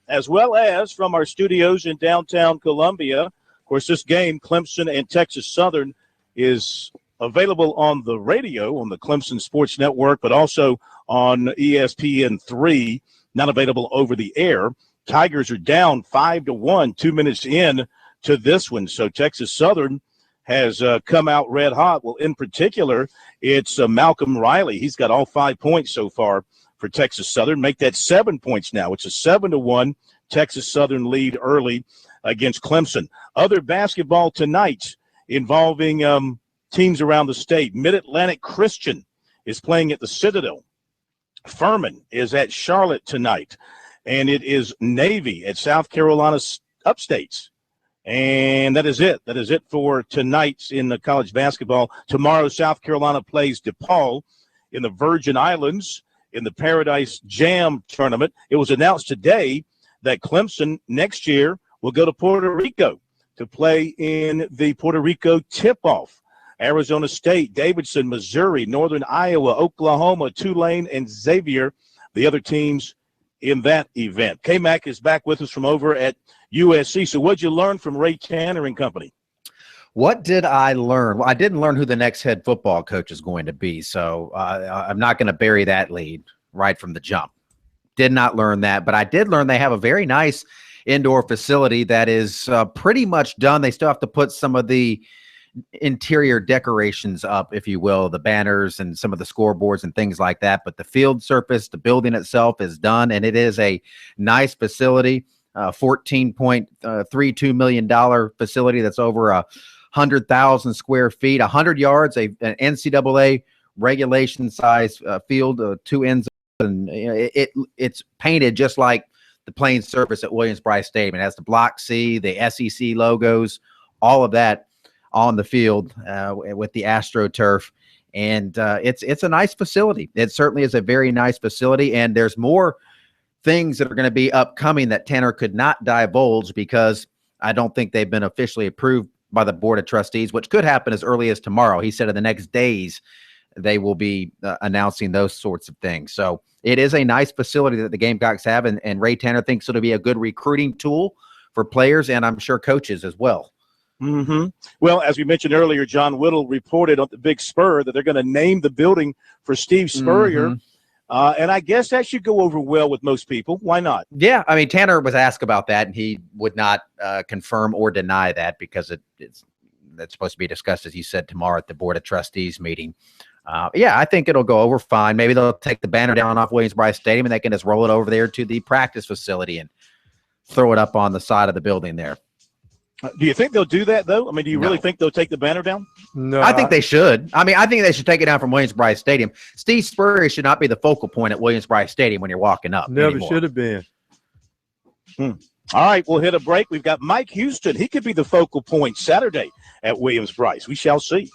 as well as from our studios in downtown Columbia. Of course, this game, Clemson and Texas Southern, is available on the radio, on the Clemson Sports Network, but also on ESPN3, not available over the air. Tigers are down 5-1, 2 minutes in to this one. So Texas Southern has come out red hot. Well, in particular, it's Malcolm Riley. He's got all 5 points so far for Texas Southern. Make that 7 points now. It's a 7-1 Texas Southern lead early against Clemson. Other basketball tonight involving teams around the state. Mid-Atlantic Christian is playing at the Citadel. Furman is at Charlotte tonight. And it is Navy at South Carolina Upstates. And that is it. That is it for tonight in the college basketball. Tomorrow, South Carolina plays DePaul in the Virgin Islands in the Paradise Jam tournament. It was announced today that Clemson next year will go to Puerto Rico to play in the Puerto Rico tip-off. Arizona State, Davidson, Missouri, Northern Iowa, Oklahoma, Tulane, and Xavier, the other teams in that event. K-Mac is back with us from over at USC. So what'd you learn from Ray Tanner and company? What did I learn? Well, I didn't learn who the next head football coach is going to be, so I'm not going to bury that lead right from the jump. Did not learn that, but I did learn they have a very nice indoor facility that is pretty much done. They still have to put some of the interior decorations up, if you will, the banners and some of the scoreboards and things like that. But the field surface, the building itself is done, and it is a nice facility, $14.32 million facility that's over 100,000 square feet, 100 yards, an NCAA regulation size field, 2 ends, and it's painted just like the playing surface at Williams-Brice Stadium. It has the Block C, the SEC logos, all of that on the field with the AstroTurf. And it's a nice facility. It certainly is a very nice facility. And there's more things that are going to be upcoming that Tanner could not divulge because I don't think they've been officially approved by the Board of Trustees, which could happen as early as tomorrow. He said in the next days they will be announcing those sorts of things. So it is a nice facility that the Gamecocks have, and Ray Tanner thinks it'll be a good recruiting tool for players and I'm sure coaches as well. Mm-hmm. Well, as we mentioned earlier, John Whittle reported on the Big Spur that they're going to name the building for Steve Spurrier. Mm-hmm. And I guess that should go over well with most people. Why not? Yeah, I mean, Tanner was asked about that, and he would not confirm or deny that because that's supposed to be discussed, as you said, tomorrow at the Board of Trustees meeting. Yeah, I think it'll go over fine. Maybe they'll take the banner down off Williams-Brice Stadium, and they can just roll it over there to the practice facility and throw it up on the side of the building there. Do you think they'll do that, though? I mean, do you really think they'll take the banner down? No, I think they should. I mean, I think they should take it down from Williams-Brice Stadium. Steve Spurrier should not be the focal point at Williams-Brice Stadium when you're walking up. Never anymore. should have been. All right, we'll hit a break. We've got Mike Houston. He could be the focal point Saturday at Williams-Brice. We shall see.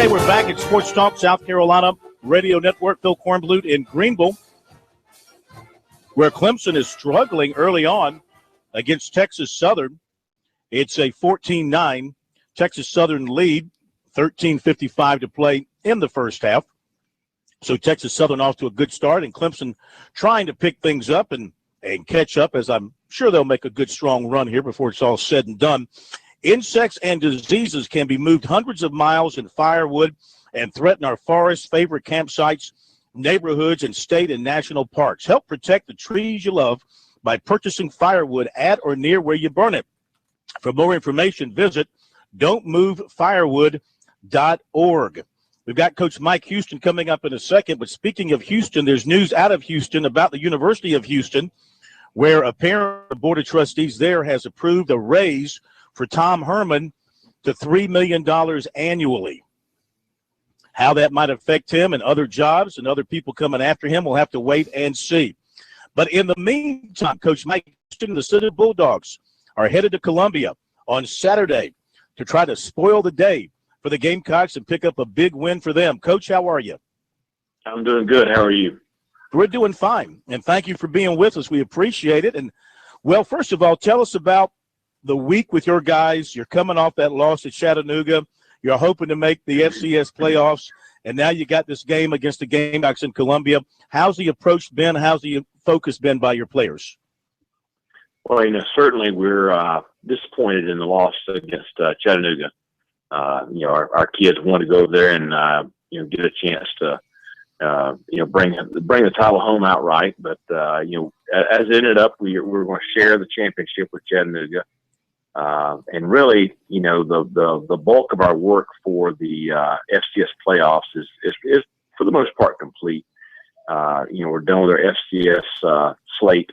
Okay, we're back at Sports Talk South Carolina Radio Network. Phil Kornblut in Greenville, where Clemson is struggling early on against Texas Southern. It's a 14-9 Texas Southern lead, 13:55 to play in the first half. So Texas Southern off to a good start, and Clemson trying to pick things up and catch up, as I'm sure they'll make a good, strong run here before it's all said and done. Insects and diseases can be moved hundreds of miles in firewood and threaten our forests, favorite campsites, neighborhoods, and state and national parks. Help protect the trees you love by purchasing firewood at or near where you burn it. For more information, visit don'tmovefirewood.org. We've got Coach Mike Houston coming up in a second, but speaking of Houston, there's news out of Houston about the University of Houston, where apparently the Board of Trustees there has approved a raise for Tom Herman to $3 million annually. How that might affect him and other jobs and other people coming after him, we'll have to wait and see. But in the meantime, Coach Mike Houston, the City Bulldogs are headed to Columbia on Saturday to try to spoil the day for the Gamecocks and pick up a big win for them. Coach, how are you? I'm doing good. How are you? We're doing fine, and thank you for being with us. We appreciate it. And, well, first of all, tell us about the week with your guys. You're coming off that loss at Chattanooga. You're hoping to make the FCS playoffs, and now you got this game against the Gamecocks in Columbia. How's the approach been? How's the focus been by your players? Well, certainly we're disappointed in the loss against Chattanooga. Our kids want to go over there and get a chance to bring the title home outright. But as it ended up, we're going to share the championship with Chattanooga. And really, the bulk of our work for the FCS playoffs is for the most part complete. We're done with our FCS slate.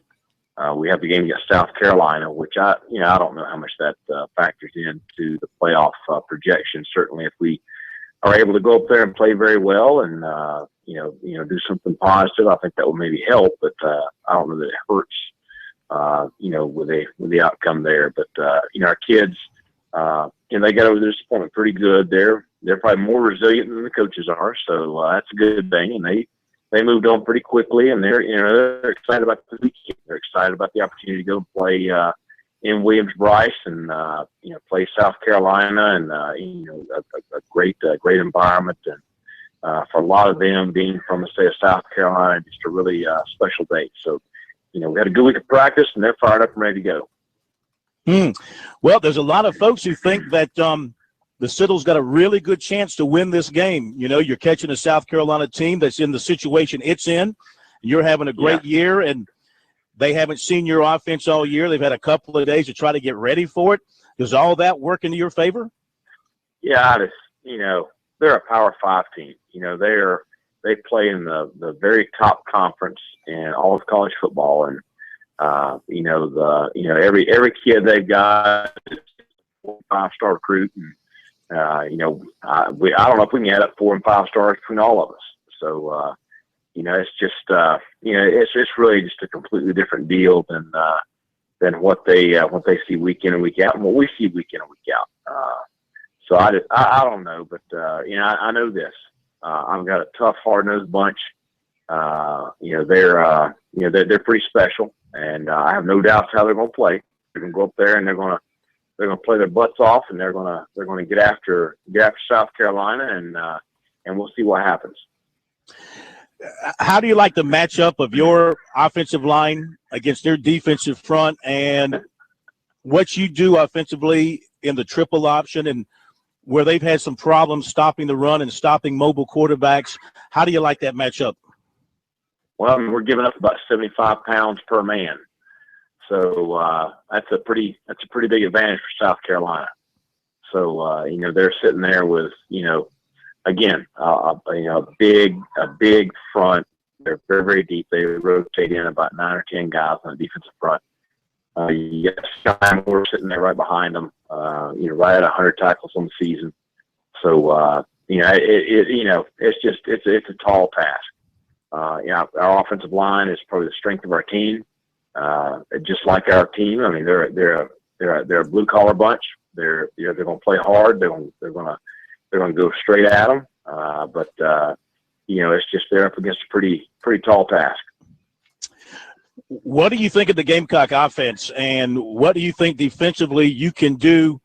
We have the game against South Carolina, which I don't know how much that factors into the playoff projection. Certainly, if we are able to go up there and play very well and do something positive, I think that will maybe help. But I don't know that it hurts. With the outcome there, but our kids, they got over the disappointment pretty good. They're probably more resilient than the coaches are, so that's a good thing. And they moved on pretty quickly, and they're excited about the weekend. They're excited about the opportunity to go play in Williams-Brice and play South Carolina, and a great environment. And for a lot of them, being from the state of South Carolina, just a really special day. So. We had a good week of practice, and they're fired up and ready to go. Well, there's a lot of folks who think that the Citadel's got a really good chance to win this game. You're catching a South Carolina team that's in the situation it's in. You're having a great year, and they haven't seen your offense all year. They've had a couple of days to try to get ready for it. Does all that work into your favor? Yeah, they're a Power 5 team. They play in the very top conference in all of college football, and every kid they've got is a 5-star recruit, and I don't know if we can add up 4 and 5 stars between all of us. So it's just it's really just a completely different deal than what they see week in and week out, and what we see week in and week out. So I don't know, but I know this. I've got a tough, hard-nosed bunch. They're pretty special, and I have no doubts how they're going to play. They're going to go up there and they're going to play their butts off, and they're going to get after South Carolina, and we'll see what happens. How do you like the matchup of your offensive line against their defensive front, and what you do offensively in the triple option, and where they've had some problems stopping the run and stopping mobile quarterbacks? How do you like that matchup? Well, we're giving up about 75 pounds per man, so that's a pretty big advantage for South Carolina. So they're sitting there with again a big front. They're very, very deep. They rotate in about 9 or 10 guys on the defensive front. You got Sky Moore sitting there right behind them. Right at 100 tackles on the season. So it's a tall task. Our offensive line is probably the strength of our team. Just like our team, I mean, they're a blue collar bunch. They're going to play hard. They're going to they're going to go straight at them. But it's just they're up against a pretty tall task. What do you think of the Gamecock offense, and what do you think defensively you can do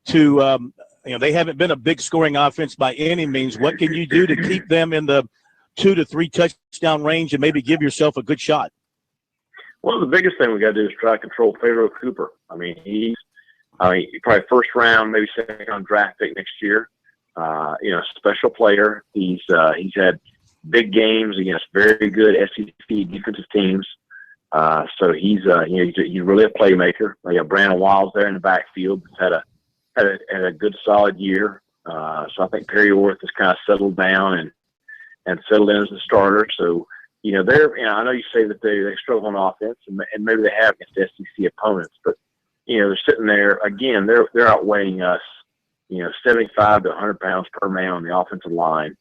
to they haven't been a big scoring offense by any means. What can you do to keep them in the 2 to 3 touchdown range and maybe give yourself a good shot? Well, the biggest thing we got to do is try to control Pharaoh Cooper. He's probably first round, maybe second round draft pick next year. Special player. He's had big games against very good SEC defensive teams. So he's really a playmaker. You got Brandon Wiles there in the backfield. Had a good solid year. So I think Perry Orth has kind of settled down and settled in as a starter. So I know you say that they struggle on offense, and maybe they have against SEC opponents, but they're sitting there again. They're outweighing us, 75 to 100 pounds per man on the offensive line,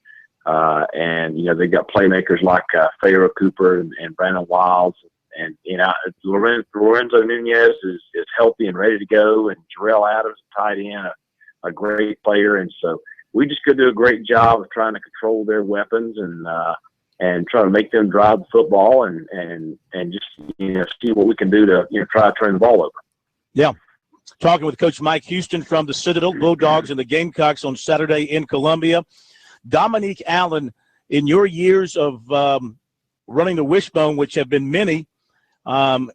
and they've got playmakers like Pharaoh Cooper and Brandon Wiles, and Lorenzo Nunez is healthy and ready to go, and Jarrell Adams, tight end, a great player, and so we just could do a great job of trying to control their weapons and try to make them drive the football and just see what we can do to try to turn the ball over. Yeah. Talking with Coach Mike Houston from the Citadel Bulldogs and the Gamecocks on Saturday in Columbia. Dominique Allen, in your years of running the wishbone, which have been many, how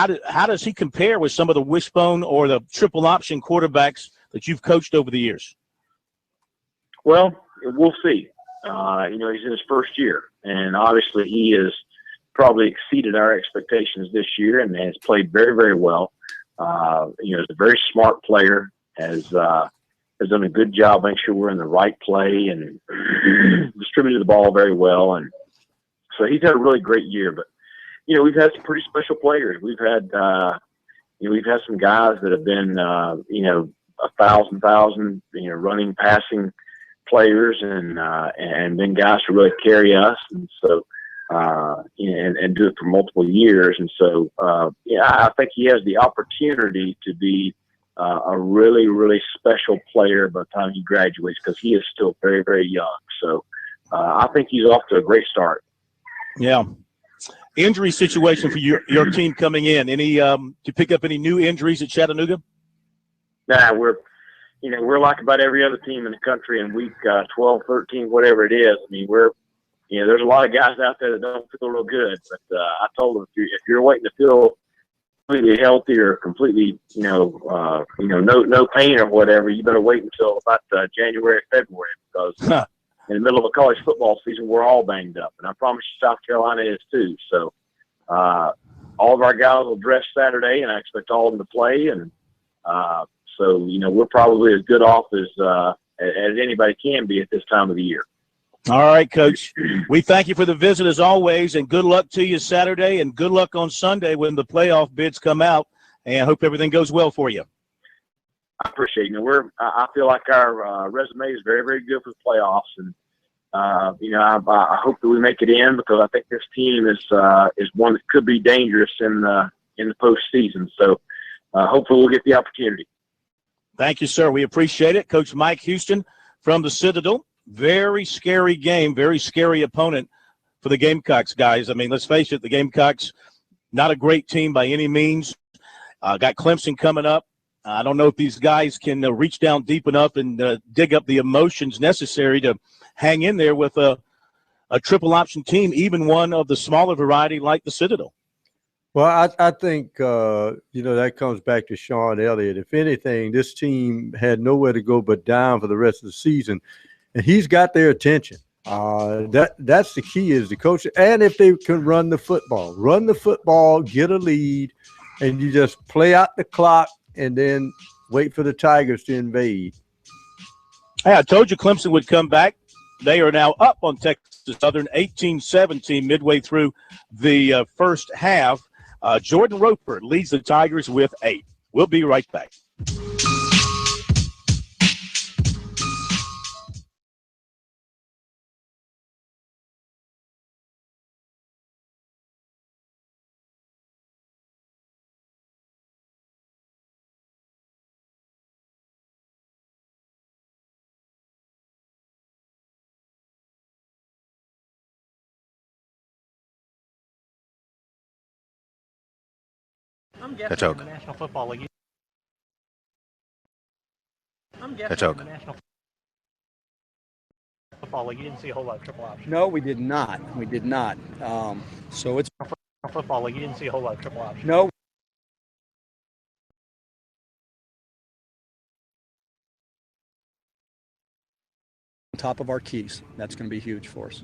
does he compare with some of the wishbone or the triple option quarterbacks that you've coached over the years? Well, we'll see. He's in his first year, and obviously he has probably exceeded our expectations this year and has played very, very well. He's a very smart player, has done a good job making sure we're in the right play and distributed the ball very well. And so he's had a really great year. But, we've had some pretty special players. We've had some guys that have been, 1,000, running, passing players and then guys to really carry us. And so, and do it for multiple years. And so, I think he has the opportunity to be a really, really special player by the time he graduates, because he is still very, very young. So I think he's off to a great start. Yeah. Injury situation for your team coming in. Any to pick up any new injuries at Chattanooga? Nah, we're like about every other team in the country in week 12, 13, whatever it is. There's a lot of guys out there that don't feel real good, but I told them if you're waiting to feel completely healthy or completely, no pain or whatever, you better wait until about January, February, because in the middle of a college football season, we're all banged up, and I promise you, South Carolina is too. So all of our guys will dress Saturday, and I expect all of them to play, and so we're probably as good off as anybody can be at this time of the year. All right, Coach. We thank you for the visit as always, and good luck to you Saturday, and good luck on Sunday when the playoff bids come out, and I hope everything goes well for you. I appreciate it. I feel like our resume is very, very good for the playoffs, and I hope that we make it in, because I think this team is one that could be dangerous in the postseason. So hopefully we'll get the opportunity. Thank you, sir. We appreciate it. Coach Mike Houston from the Citadel. Very scary game, very scary opponent for the Gamecocks, guys. Let's face it, the Gamecocks, not a great team by any means. Got Clemson coming up. I don't know if these guys can reach down deep enough and dig up the emotions necessary to hang in there with a triple option team, even one of the smaller variety like the Citadel. Well, I think, that comes back to Sean Elliott. If anything, this team had nowhere to go but down for the rest of the season, and he's got their attention. That's the key, is the coach. And if they can run the football, get a lead, and you just play out the clock and then wait for the Tigers to invade. Hey, I told you Clemson would come back. They are now up on Texas Southern 18-17 midway through the first half. Jordan Roper leads the Tigers with 8. We'll be right back. I'm That's guessing okay. in the National Football League. I'm That's guessing in okay. the National Football League. You didn't see a whole lot of triple option. No, we did not. We did not. So it's Football League. You didn't see a whole lot of triple option. no. On top of our keys. That's going to be huge for us.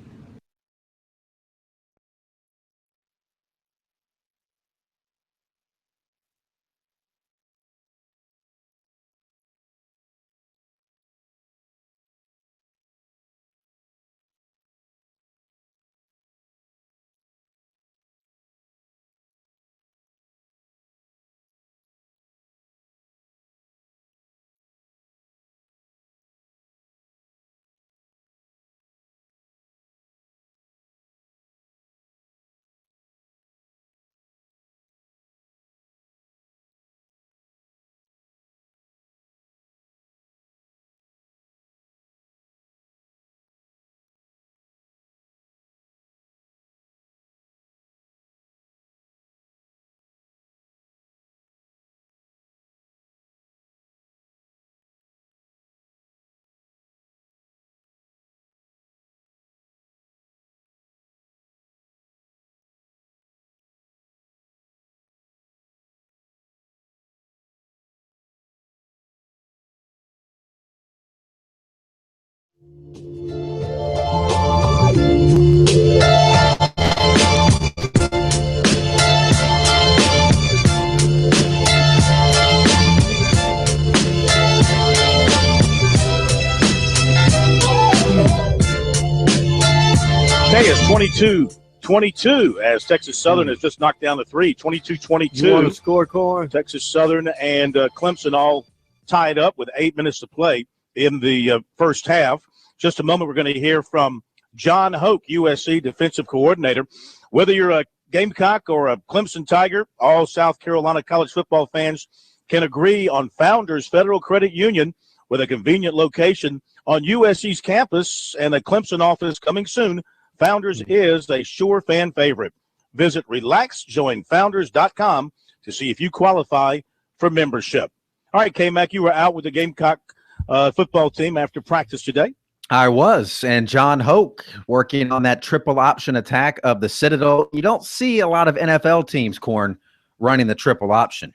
Okay, it's 22-22 as Texas Southern has just knocked down the three. 22-22. You want to score, Corn? Texas Southern and Clemson all tied up with 8 minutes to play in the first half. Just a moment, we're going to hear from John Hoke, USC defensive coordinator. Whether you're a Gamecock or a Clemson Tiger, all South Carolina college football fans can agree on Founders Federal Credit Union with a convenient location on USC's campus and a Clemson office coming soon. Founders is a sure fan favorite. Visit relaxjoinfounders.com to see if you qualify for membership. All right, K-Mac, you were out with the Gamecock football team after practice today. I was, and John Hoke working on that triple option attack of the Citadel. You don't see a lot of NFL teams, Corn, running the triple option.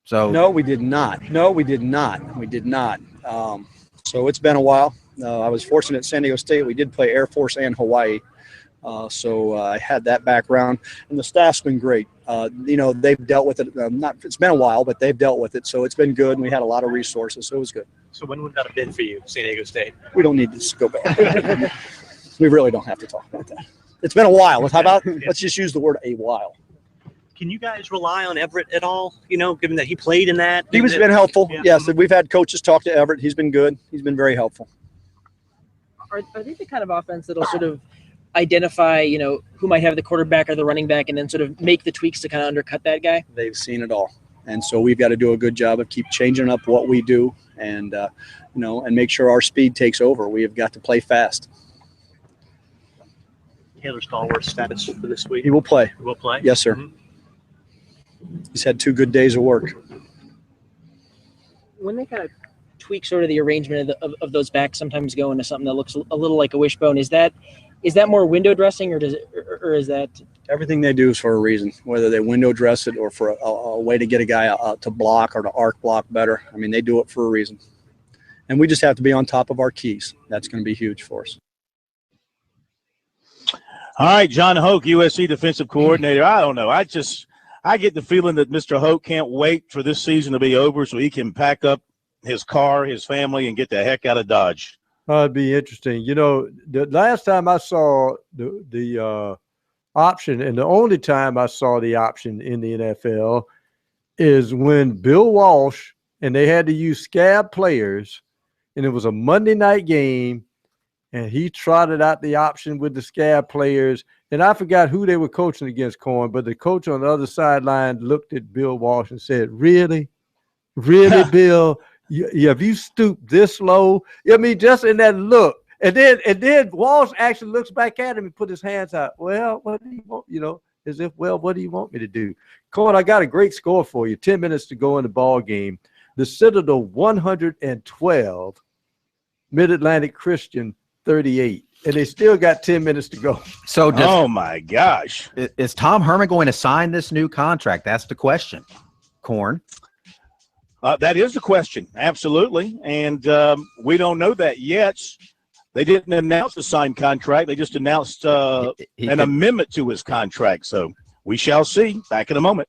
So No, we did not. No, we did not. We did not. So it's been a while. I was fortunate at San Diego State. We did play Air Force and Hawaii. So I had that background, and the staff's been great. They've dealt with it. It's been a while, but they've dealt with it. So it's been good, and we had a lot of resources. So it was good. So when would that have been for you, San Diego State? We don't need to go back. We really don't have to talk about that. It's been a while. How about let's just use the word a while. Can you guys rely on Everett at all? Given that he played in that. He's been helpful. Yeah. Yes, we've had coaches talk to Everett. He's been good. He's been very helpful. Are they the kind of offense that'll sort of identify, who might have the quarterback or the running back and then sort of make the tweaks to kind of undercut that guy? They've seen it all. And so we've got to do a good job of keep changing up what we do and, and make sure our speed takes over. We have got to play fast. Taylor Stallworth's status for this week. He will play. He will play? Yes, sir. Mm-hmm. He's had 2 good days of work. When they kind of tweak sort of the arrangement of those backs, sometimes go into something that looks a little like a wishbone. Is that more window dressing, or is that everything they do is for a reason? Whether they window dress it or for a way to get a guy to block or to arc block better. I mean, they do it for a reason, and we just have to be on top of our keys. That's going to be huge for us. All right, John Hoke, USC defensive coordinator. I don't know. I get the feeling that Mr. Hoke can't wait for this season to be over so he can pack up his car, his family, and get the heck out of Dodge. It'd be interesting. The last time I saw the option, and the only time I saw the option in the NFL, is when Bill Walsh and they had to use scab players, and it was a Monday night game, and he trotted out the option with the scab players. And I forgot who they were coaching against, Corn, but the coach on the other sideline looked at Bill Walsh and said, Really, Bill? Have you stooped this low? I mean, just in that look. And then Walsh actually looks back at him and put his hands out. Well, what do you want? as if, well, what do you want me to do? Corn, I got a great score for you. 10 minutes to go in the ball game. The Citadel 112, Mid-Atlantic Christian 38. And they still got 10 minutes to go. So oh, my gosh. Is Tom Herman going to sign this new contract? That's the question, Corn. That is the question, absolutely. And we don't know that yet. They didn't announce a signed contract. They just announced an amendment to his contract. So we shall see. Back in a moment.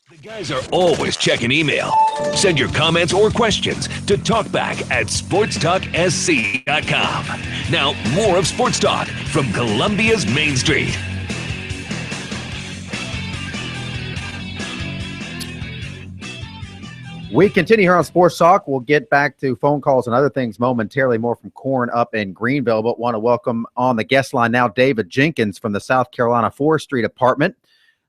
The guys are always checking email. Send your comments or questions to talkback@sportstalksc.com. Now, more of Sports Talk from Columbia's Main Street. We continue here on Sports Talk. We'll get back to phone calls and other things momentarily, more from Corn up in Greenville, but want to welcome on the guest line now David Jenkins from the South Carolina Forestry Department.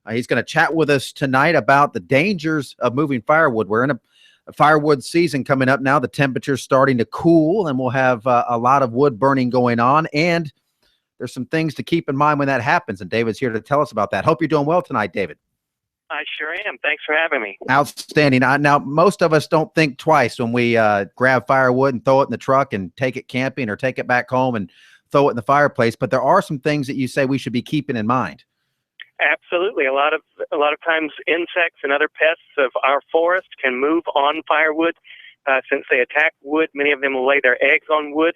He's going to chat with us tonight about the dangers of moving firewood. We're in a firewood season coming up now. The temperature's starting to cool, and we'll have a lot of wood burning going on, and there's some things to keep in mind when that happens, and David's here to tell us about that. Hope you're doing well tonight, David. I sure am. Thanks for having me. Outstanding. Now, most of us don't think twice when we grab firewood and throw it in the truck and take it camping or take it back home and throw it in the fireplace. But there are some things that you say we should be keeping in mind. Absolutely. A lot of times insects and other pests of our forest can move on firewood. Since they attack wood, many of them will lay their eggs on wood.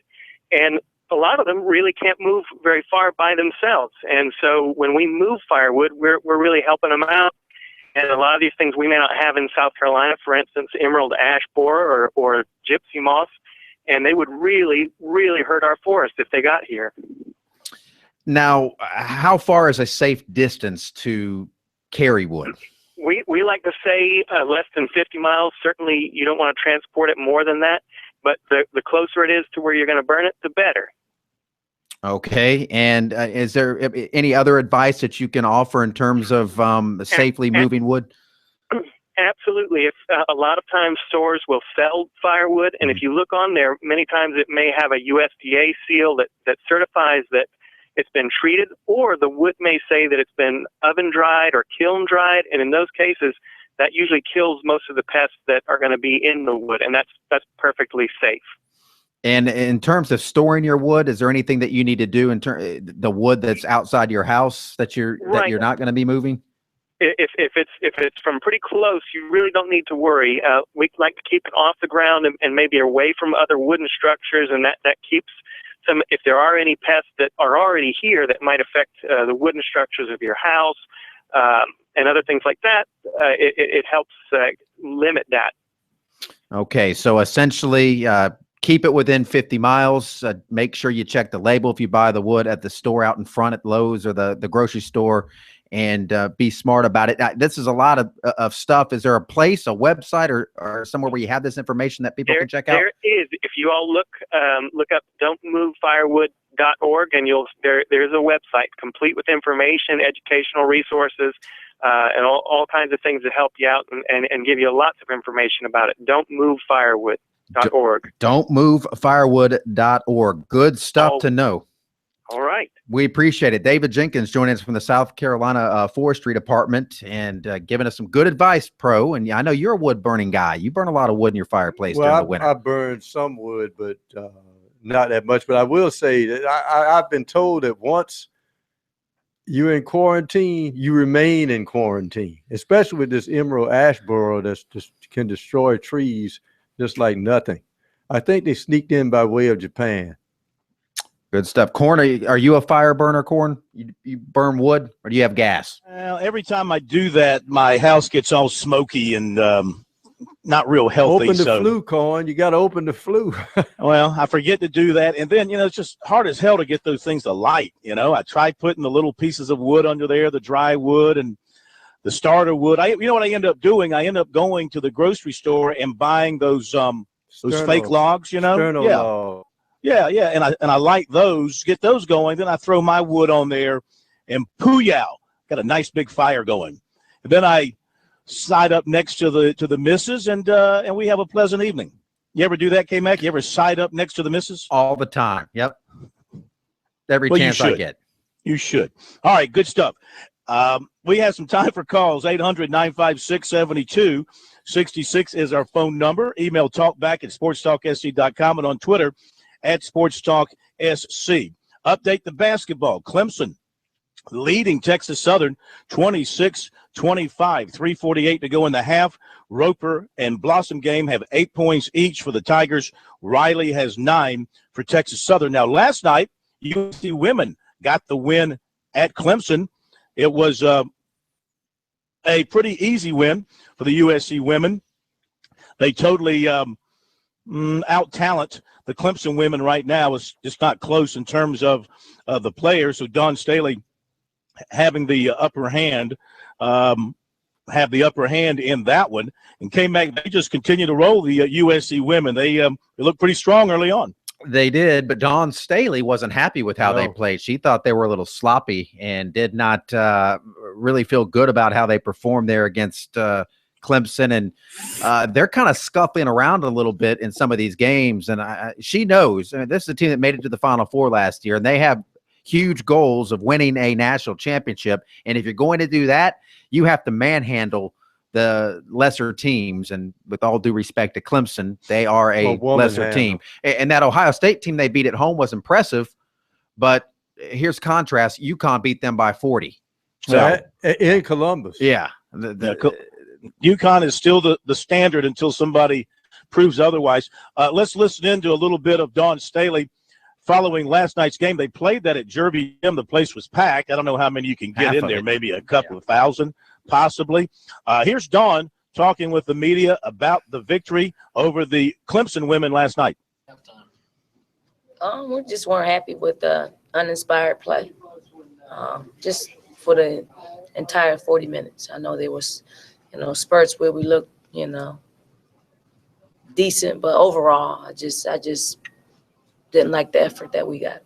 And a lot of them really can't move very far by themselves. And so when we move firewood, we're really helping them out. And a lot of these things we may not have in South Carolina, for instance, emerald ash borer or gypsy moss, and they would really, really hurt our forest if they got here. Now, how far is a safe distance to carry wood? We like to say less than 50 miles. Certainly you don't want to transport it more than that, but the closer it is to where you're going to burn it, the better. Okay. And is there any other advice that you can offer in terms of safely moving wood? Absolutely. If a lot of times stores will sell firewood, and if you look on there, many times it may have a USDA seal that certifies that it's been treated, or the wood may say that it's been oven dried or kiln dried, and in those cases, that usually kills most of the pests that are going to be in the wood, and that's perfectly safe. And in terms of storing your wood, is there anything that you need to do in the wood that's outside your house that you're not going to be moving? If it's from pretty close, you really don't need to worry. We like to keep it off the ground and maybe away from other wooden structures, and that keeps some. If there are any pests that are already here that might affect the wooden structures of your house and other things like that, it helps limit that. Okay, so essentially. Keep it within 50 miles. Make sure you check the label if you buy the wood at the store out in front at Lowe's or the grocery store, and be smart about it. This is a lot of stuff. Is there a place, a website, or somewhere where you have this information that people can check out? There is. If you all look up don'tmovefirewood.org, and there's a website complete with information, educational resources, and all kinds of things to help you out and give you lots of information about it. Don'tmovefirewood.org. Don'tmovefirewood.org. Good stuff to know. All right. We appreciate it. David Jenkins joining us from the South Carolina Forestry Department and giving us some good advice, Pro. And I know you're a wood burning guy. You burn a lot of wood in your fireplace during the winter. I burn some wood, but not that much. But I will say that I've been told that once you're in quarantine, you remain in quarantine, especially with this emerald ash borer that can destroy trees just like nothing. I think they sneaked in by way of Japan. Good stuff. Corn, are you a fire burner, Corn? You burn wood, or do you have gas? Well, every time I do that, my house gets all smoky and not real healthy. Open the flue, Corn. You got to open the flue. Well, I forget to do that. And then, it's just hard as hell to get those things to light. I tried putting the little pieces of wood under there, the dry wood and the starter wood. You know what I end up doing? I end up going to the grocery store and buying those fake logs, Log. Yeah. And I light those, get those going. Then I throw my wood on there and pooyow, got a nice big fire going. And then I side up next to the missus and we have a pleasant evening. You ever do that, K-Mac? You ever side up next to the missus? All the time. Yep. Every chance I get. You should. All right. Good stuff. We have some time for calls. 800-956-7266 is our phone number. Email talkback@sportstalksc.com and on Twitter @sportstalksc. Update the basketball. Clemson leading Texas Southern 26-25. 3:48 to go in the half. Roper and Blossom Game have 8 points each for the Tigers. Riley has 9 for Texas Southern. Now, last night, USC women got the win at Clemson. It was a pretty easy win for the USC women. They totally out-talent the Clemson women right now. It's just not close in terms of the players. So Dawn Staley having the upper hand. have the upper hand in that one. And came back, they just continue to roll the USC women. They look pretty strong early on. They did, but Dawn Staley wasn't happy with how they No. played. She thought they were a little sloppy and did not really feel good about how they performed there against Clemson. And they're kind of scuffling around a little bit in some of these games. And she knows. I mean, this is a team that made it to the Final Four last year, and they have huge goals of winning a national championship. And if you're going to do that, you have to manhandle the lesser teams. And with all due respect to Clemson, they are a lesser team. And that Ohio State team they beat at home was impressive, but here's contrast. UConn beat them by 40. So in Columbus. Yeah. UConn is still the standard until somebody proves otherwise. Let's listen into a little bit of Dawn Staley following last night's game. They played that at Jervey Gym. The place was packed. I don't know how many you can get in there, maybe a couple of thousand. Possibly. Here's Dawn talking with the media about the victory over the Clemson women last night. We just weren't happy with the uninspired play. Just for the entire 40 minutes. I know there was, spurts where we looked, decent, but overall, I just didn't like the effort that we got.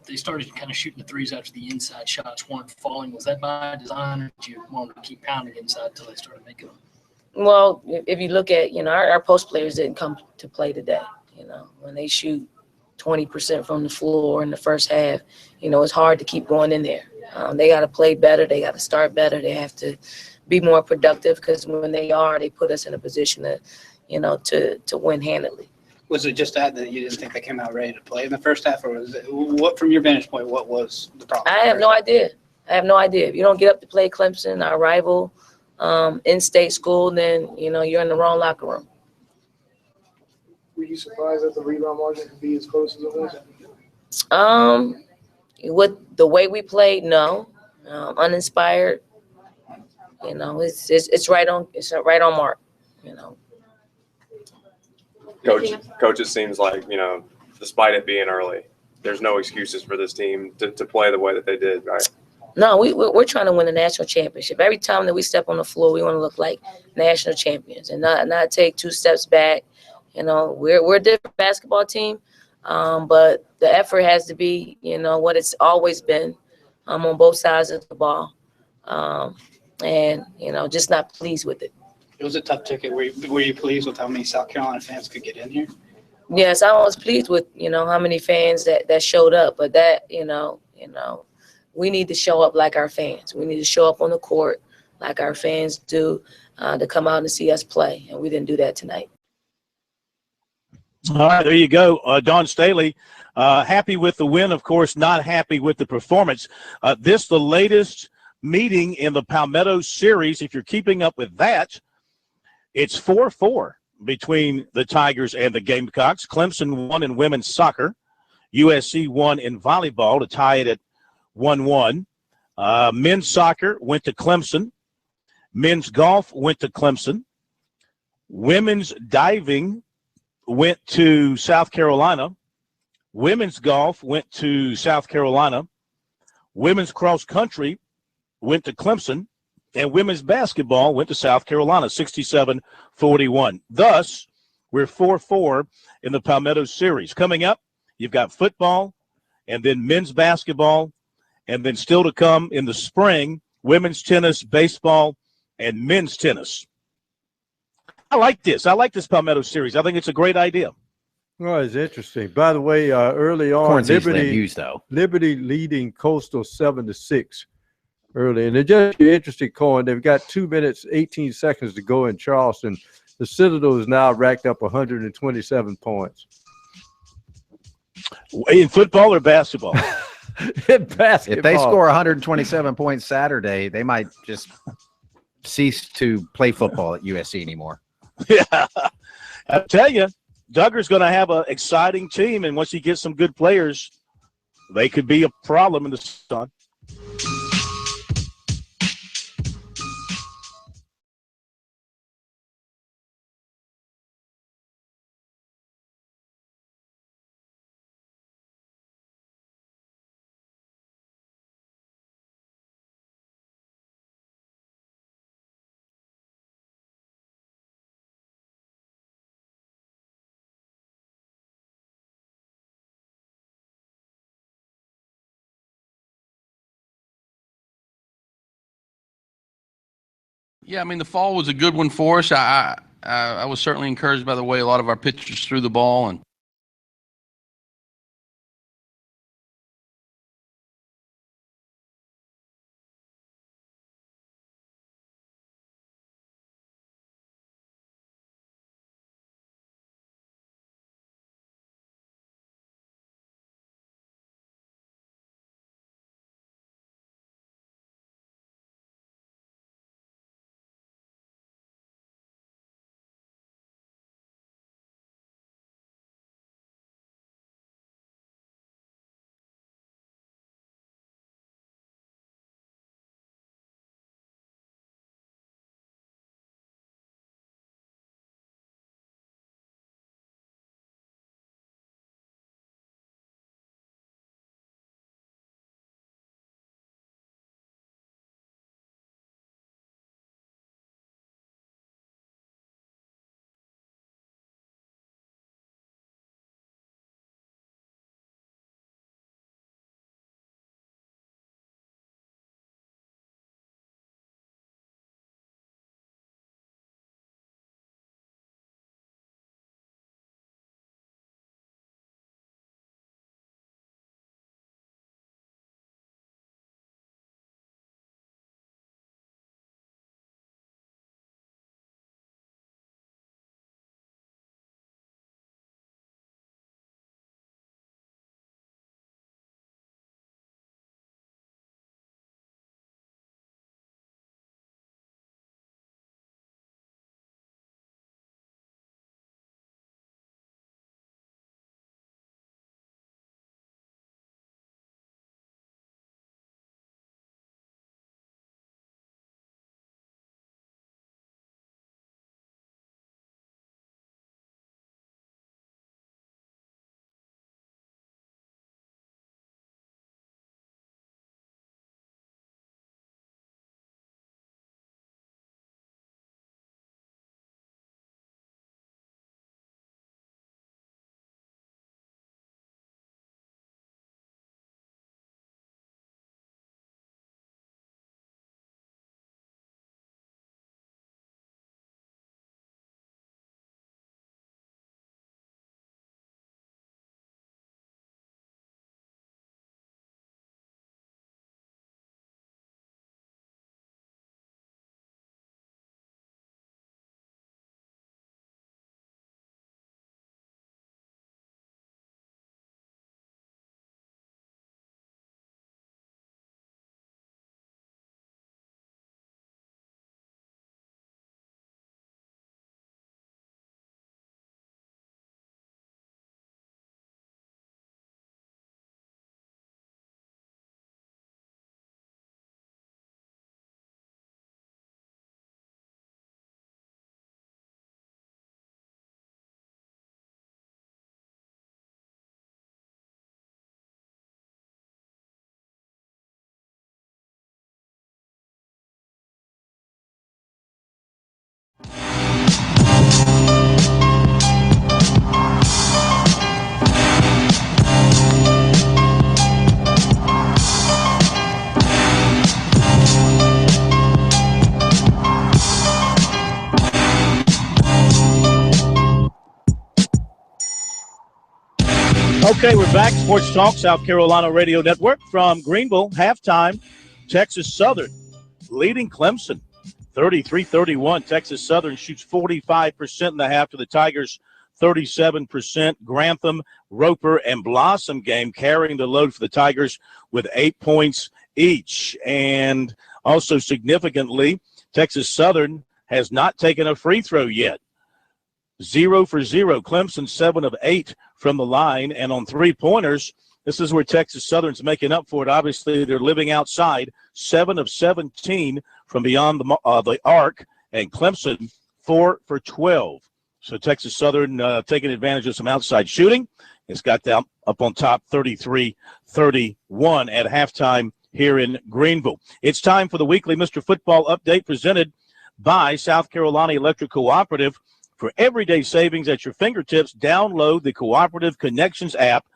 They started kind of shooting the threes after the inside shots weren't falling. Was that by design, or did you want to keep pounding inside until they started making them? Well, if you look at, our post players didn't come to play today. When they shoot 20% from the floor in the first half, it's hard to keep going in there. They got to play better. They got to start better. They have to be more productive, because when they put us in a position to win handily. Was it just that you didn't think they came out ready to play in the first half, or was it what, from your vantage point, what was the problem? I have no idea. If you don't get up to play Clemson, our rival, in-state school, then you're in the wrong locker room. Were you surprised that the rebound margin could be as close as it was? With the way we played, no. Uninspired, it's right on mark. Coach, it seems like, despite it being early, there's no excuses for this team to play the way that they did, right? No, we're trying to win a national championship. Every time that we step on the floor, we want to look like national champions and not take two steps back. We're a different basketball team, but the effort has to be, what it's always been on both sides of the ball, and, just not pleased with it. It was a tough ticket. Were you pleased with how many South Carolina fans could get in here? Yes, I was pleased with, how many fans that showed up, but that, we need to show up like our fans. We need to show up on the court like our fans do, to come out and see us play, and we didn't do that tonight. All right, there you go. Dawn Staley, happy with the win, of course, not happy with the performance. The latest meeting in the Palmetto series. If you're keeping up with that, it's 4-4 between the Tigers and the Gamecocks. Clemson won in women's soccer. USC won in volleyball to tie it at 1-1. Men's soccer went to Clemson. Men's golf went to Clemson. Women's diving went to South Carolina. Women's golf went to South Carolina. Women's cross country went to Clemson. And women's basketball went to South Carolina, 67-41. Thus, we're 4-4 in the Palmetto series. Coming up, you've got football and then men's basketball, and then still to come in the spring, women's tennis, baseball, and men's tennis. I like this. I like this Palmetto series. I think it's a great idea. Well, it's interesting. By the way, early on, Liberty leading Coastal 7-6 early. And it's just interesting, Cohen, they've got 2 minutes, 18 seconds to go in Charleston. The Citadel is now racked up 127 points. In football or basketball? In basketball. If they score 127 points Saturday, they might just cease to play football at USC anymore. Yeah, I tell you, Duggar's going to have an exciting team, and once he gets some good players, they could be a problem in the sun. Yeah, I mean, the fall was a good one for us. I was certainly encouraged by the way a lot of our pitchers threw the ball, and Okay, we're back. Sports Talk, South Carolina Radio Network from Greenville. Halftime, Texas Southern leading Clemson 33-31. Texas Southern shoots 45% in the half to the Tigers' 37%. Grantham, Roper, and Blossom game carrying the load for the Tigers with 8 points each. And also significantly, Texas Southern has not taken a free throw yet. 0 for 0. Clemson 7 of 8 from the line. And on three-pointers, this is where Texas Southern's making up for it. Obviously, they're living outside. 7 of 17 from beyond the arc. And Clemson 4 for 12. So Texas Southern taking advantage of some outside shooting. It's got them up on top 33-31 at halftime here in Greenville. It's time for the weekly Mr. Football update presented by South Carolina Electric Cooperative. For everyday savings at your fingertips, download the Cooperative Connections app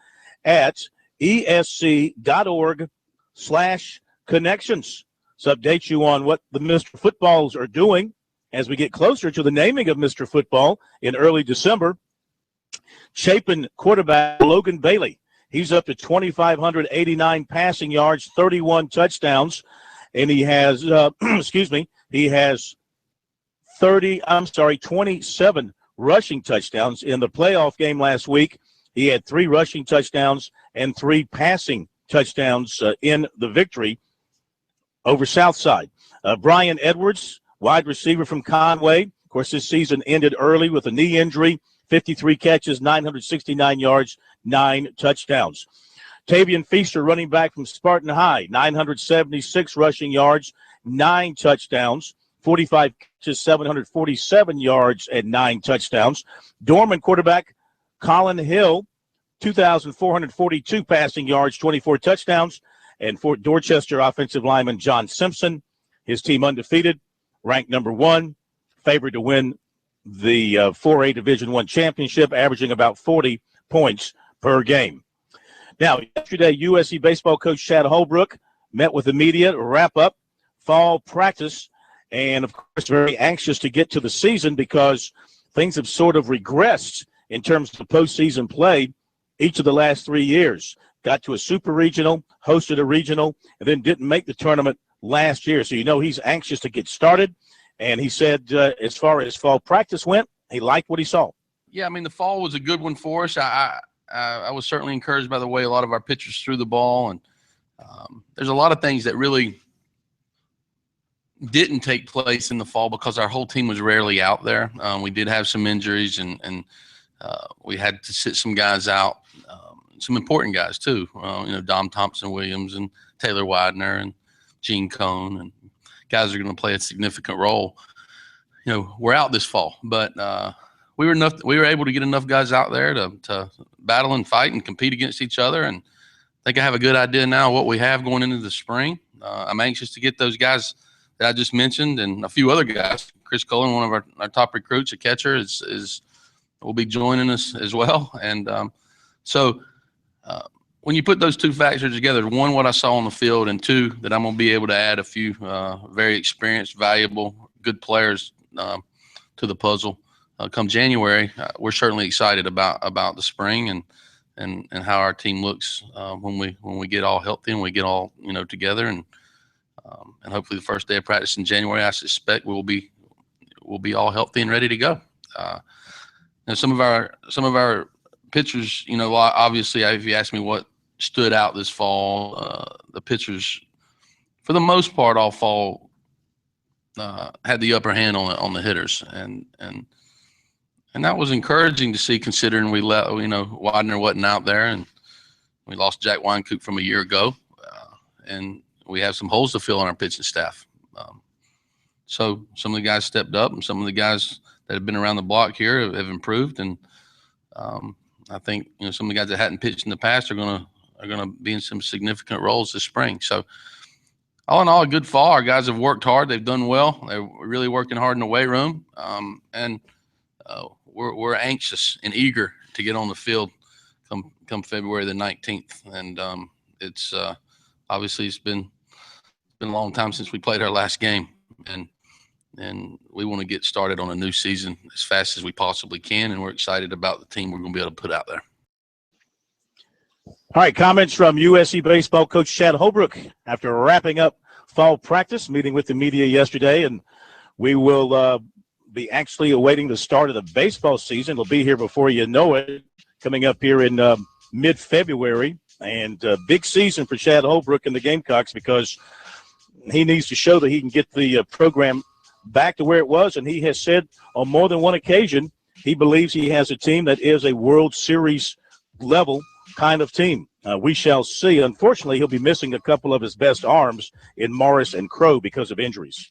at esc.org/connections. Let's update you on what the Mr. Footballs are doing as we get closer to the naming of Mr. Football in early December. Chapin quarterback Logan Bailey. He's up to 2,589 passing yards, 31 touchdowns, and he has, he has 27 rushing touchdowns. In the playoff game last week, he had 3 rushing touchdowns and 3 passing touchdowns in the victory over Southside. Brian Edwards, wide receiver from Conway. Of course, this season ended early with a knee injury. 53 catches, 969 yards, 9 touchdowns. Tavian Feaster, running back from Spartan High, 976 rushing yards, 9 touchdowns, 45 catches, 747 yards, and 9 touchdowns. Dorman quarterback Colin Hill, 2,442 passing yards, 24 touchdowns. And Fort Dorchester offensive lineman John Simpson, his team undefeated, ranked number 1, favored to win the 4A Division I championship, averaging about 40 points per game. Now, yesterday, USC baseball coach Chad Holbrook met with the media to wrap up fall practice, and, of course, very anxious to get to the season because things have sort of regressed in terms of postseason play each of the last 3 years. Got to a super regional, hosted a regional, and then didn't make the tournament last year. So, he's anxious to get started. And he said as far as fall practice went, he liked what he saw. Yeah, the fall was a good one for us. I was certainly encouraged by the way a lot of our pitchers threw the ball. And there's a lot of things that really didn't take place in the fall because our whole team was rarely out there. We did have some injuries, and we had to sit some guys out, some important guys too. Dom Thompson-Williams and Taylor Widener and Gene Cohn and guys are going to play a significant role. We're out this fall, but we were able to get enough guys out there to battle and fight and compete against each other. And I think I have a good idea now of what we have going into the spring. I'm anxious to get those guys that I just mentioned and a few other guys. Chris Cullen, one of our top recruits, a catcher, will be joining us as well. And so when you put those two factors together, one, what I saw on the field, and two, that I'm going to be able to add a few very experienced, valuable, good players to the puzzle come January, we're certainly excited about the spring and how our team looks when we get all healthy and we get all together, and hopefully the first day of practice in January, I suspect we'll be all healthy and ready to go. Some of our pitchers, obviously, if you ask me what stood out this fall, the pitchers, for the most part, all fall had the upper hand on the hitters, and that was encouraging to see, considering we let Widener wasn't out there, and we lost Jack Weinkoop from a year ago, and we have some holes to fill in our pitching staff. So some of the guys stepped up, and some of the guys that have been around the block here have improved, and I think some of the guys that hadn't pitched in the past are gonna be in some significant roles this spring. So all in all, a good fall. Our guys have worked hard. They've done well. They're really working hard in the weight room, and we're anxious and eager to get on the field come February the 19th. And it's obviously it's been a long time since we played our last game, and we want to get started on a new season as fast as we possibly can, and we're excited about the team we're going to be able to put out there. All right, comments from USC baseball coach Chad Holbrook after wrapping up fall practice, meeting with the media yesterday, and we will be actually awaiting the start of the baseball season. It'll be here before you know it, coming up here in mid-February, and big season for Chad Holbrook and the Gamecocks because he needs to show that he can get the program back to where it was, and he has said on more than one occasion he believes he has a team that is a World Series level kind of team. We shall see. Unfortunately, he'll be missing a couple of his best arms in Morris and Crow because of injuries.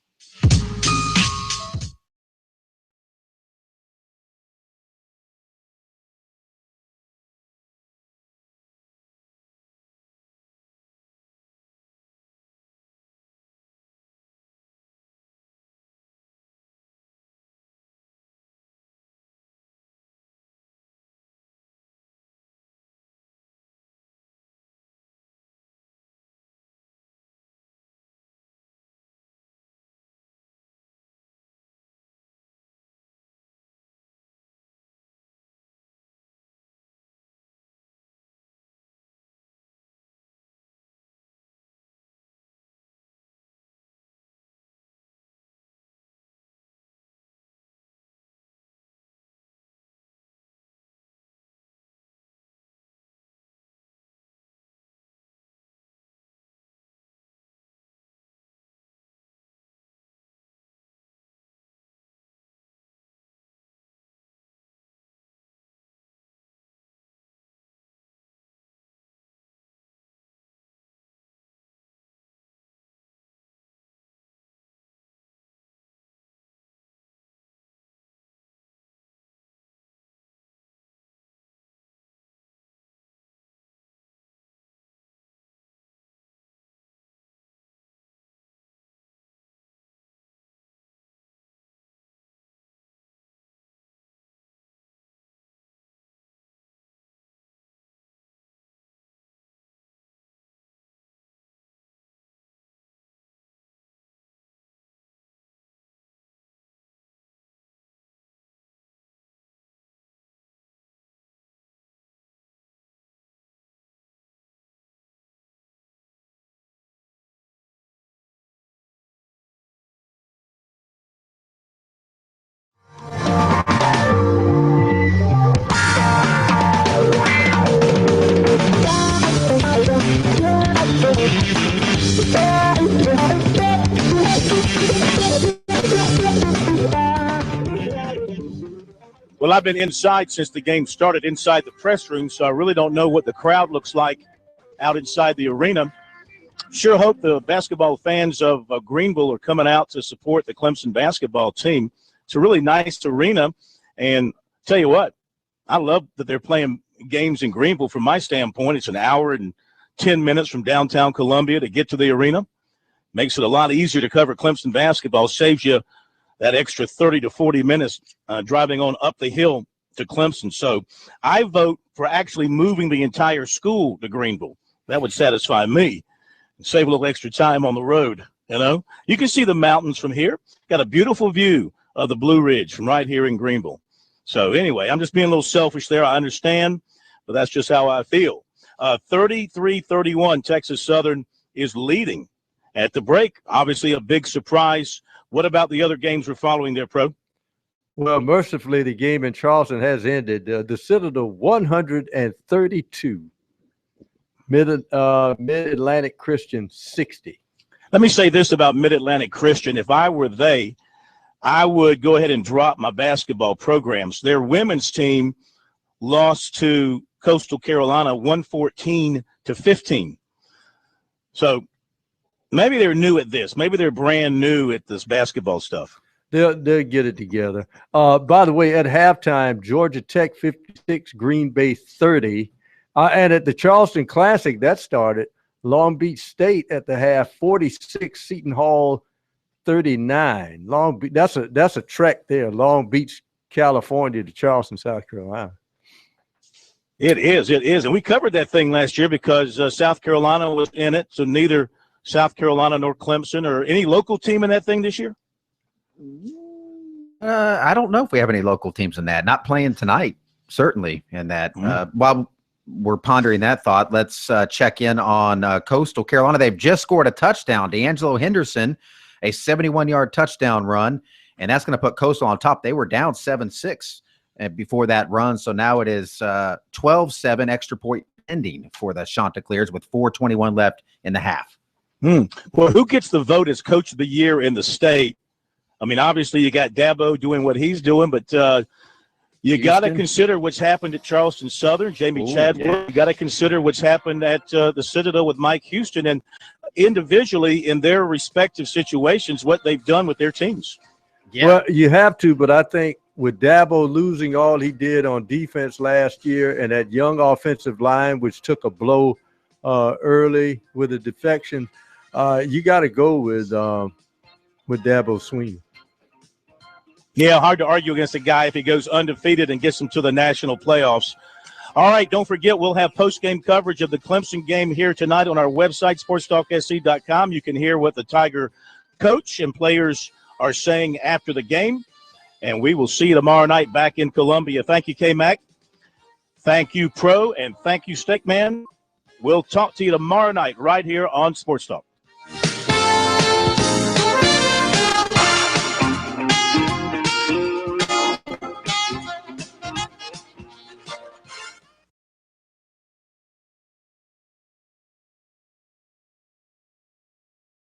Well, I've been inside since the game started, inside the press room, so I really don't know what the crowd looks like out inside the arena. Sure hope the basketball fans of Greenville are coming out to support the Clemson basketball team. It's a really nice arena, and tell you what, I love that they're playing games in Greenville. From my standpoint, it's an hour and 10 minutes from downtown Columbia to get to the arena. Makes it a lot easier to cover Clemson basketball, saves you that extra 30 to 40 minutes driving on up the hill to Clemson. So I vote for actually moving the entire school to Greenville. That would satisfy me and save a little extra time on the road. You know, you can see the mountains from here. Got a beautiful view of the Blue Ridge from right here in Greenville. So anyway, I'm just being a little selfish there. I understand, but that's just how I feel. 33-31, Texas Southern is leading at the break. Obviously a big surprise. What about the other games we're following there, Pro? Well, mercifully, the game in Charleston has ended. The Citadel 132, Mid-Atlantic Christian 60. Let me say this about Mid-Atlantic Christian. If I were they, I would go ahead and drop my basketball programs. Their women's team lost to Coastal Carolina 114-15. So maybe they're new at this. Maybe they're brand new at this basketball stuff. They'll get it together. By the way, at halftime, Georgia Tech 56, Green Bay 30. And at the Charleston Classic, that started. Long Beach State at the half, 46, Seton Hall 39. Long Beach, that's a trek there. Long Beach, California to Charleston, South Carolina. It is. And we covered that thing last year because South Carolina was in it. So neither South Carolina nor Clemson or any local team in that thing this year? I don't know if we have any local teams in that. Not playing tonight, certainly, in that. While we're pondering that thought, let's check in on Coastal Carolina. They've just scored a touchdown. D'Angelo Henderson, a 71-yard touchdown run, and that's going to put Coastal on top. They were down 7-6 before that run, so now it is 12-7, extra point ending for the Chanticleers with 4:21 left in the half. Well, who gets the vote as Coach of the Year in the state? I mean, obviously you got Dabo doing what he's doing, but you got to consider what's happened at Charleston Southern, Jamie Chadwick. Yeah. You got to consider what's happened at the Citadel with Mike Houston, and individually in their respective situations, what they've done with their teams. Yeah. Well, you have to, but I think with Dabo losing all he did on defense last year and that young offensive line, which took a blow early with a defection, you got to go with Dabo Swinney. Yeah, hard to argue against a guy if he goes undefeated and gets them to the national playoffs. All right, don't forget, we'll have post-game coverage of the Clemson game here tonight on our website, sportstalksc.com. You can hear what the Tiger coach and players are saying after the game. And we will see you tomorrow night back in Columbia. Thank you, K-Mac. Thank you, Pro, and thank you, Stickman. We'll talk to you tomorrow night right here on Sports Talk.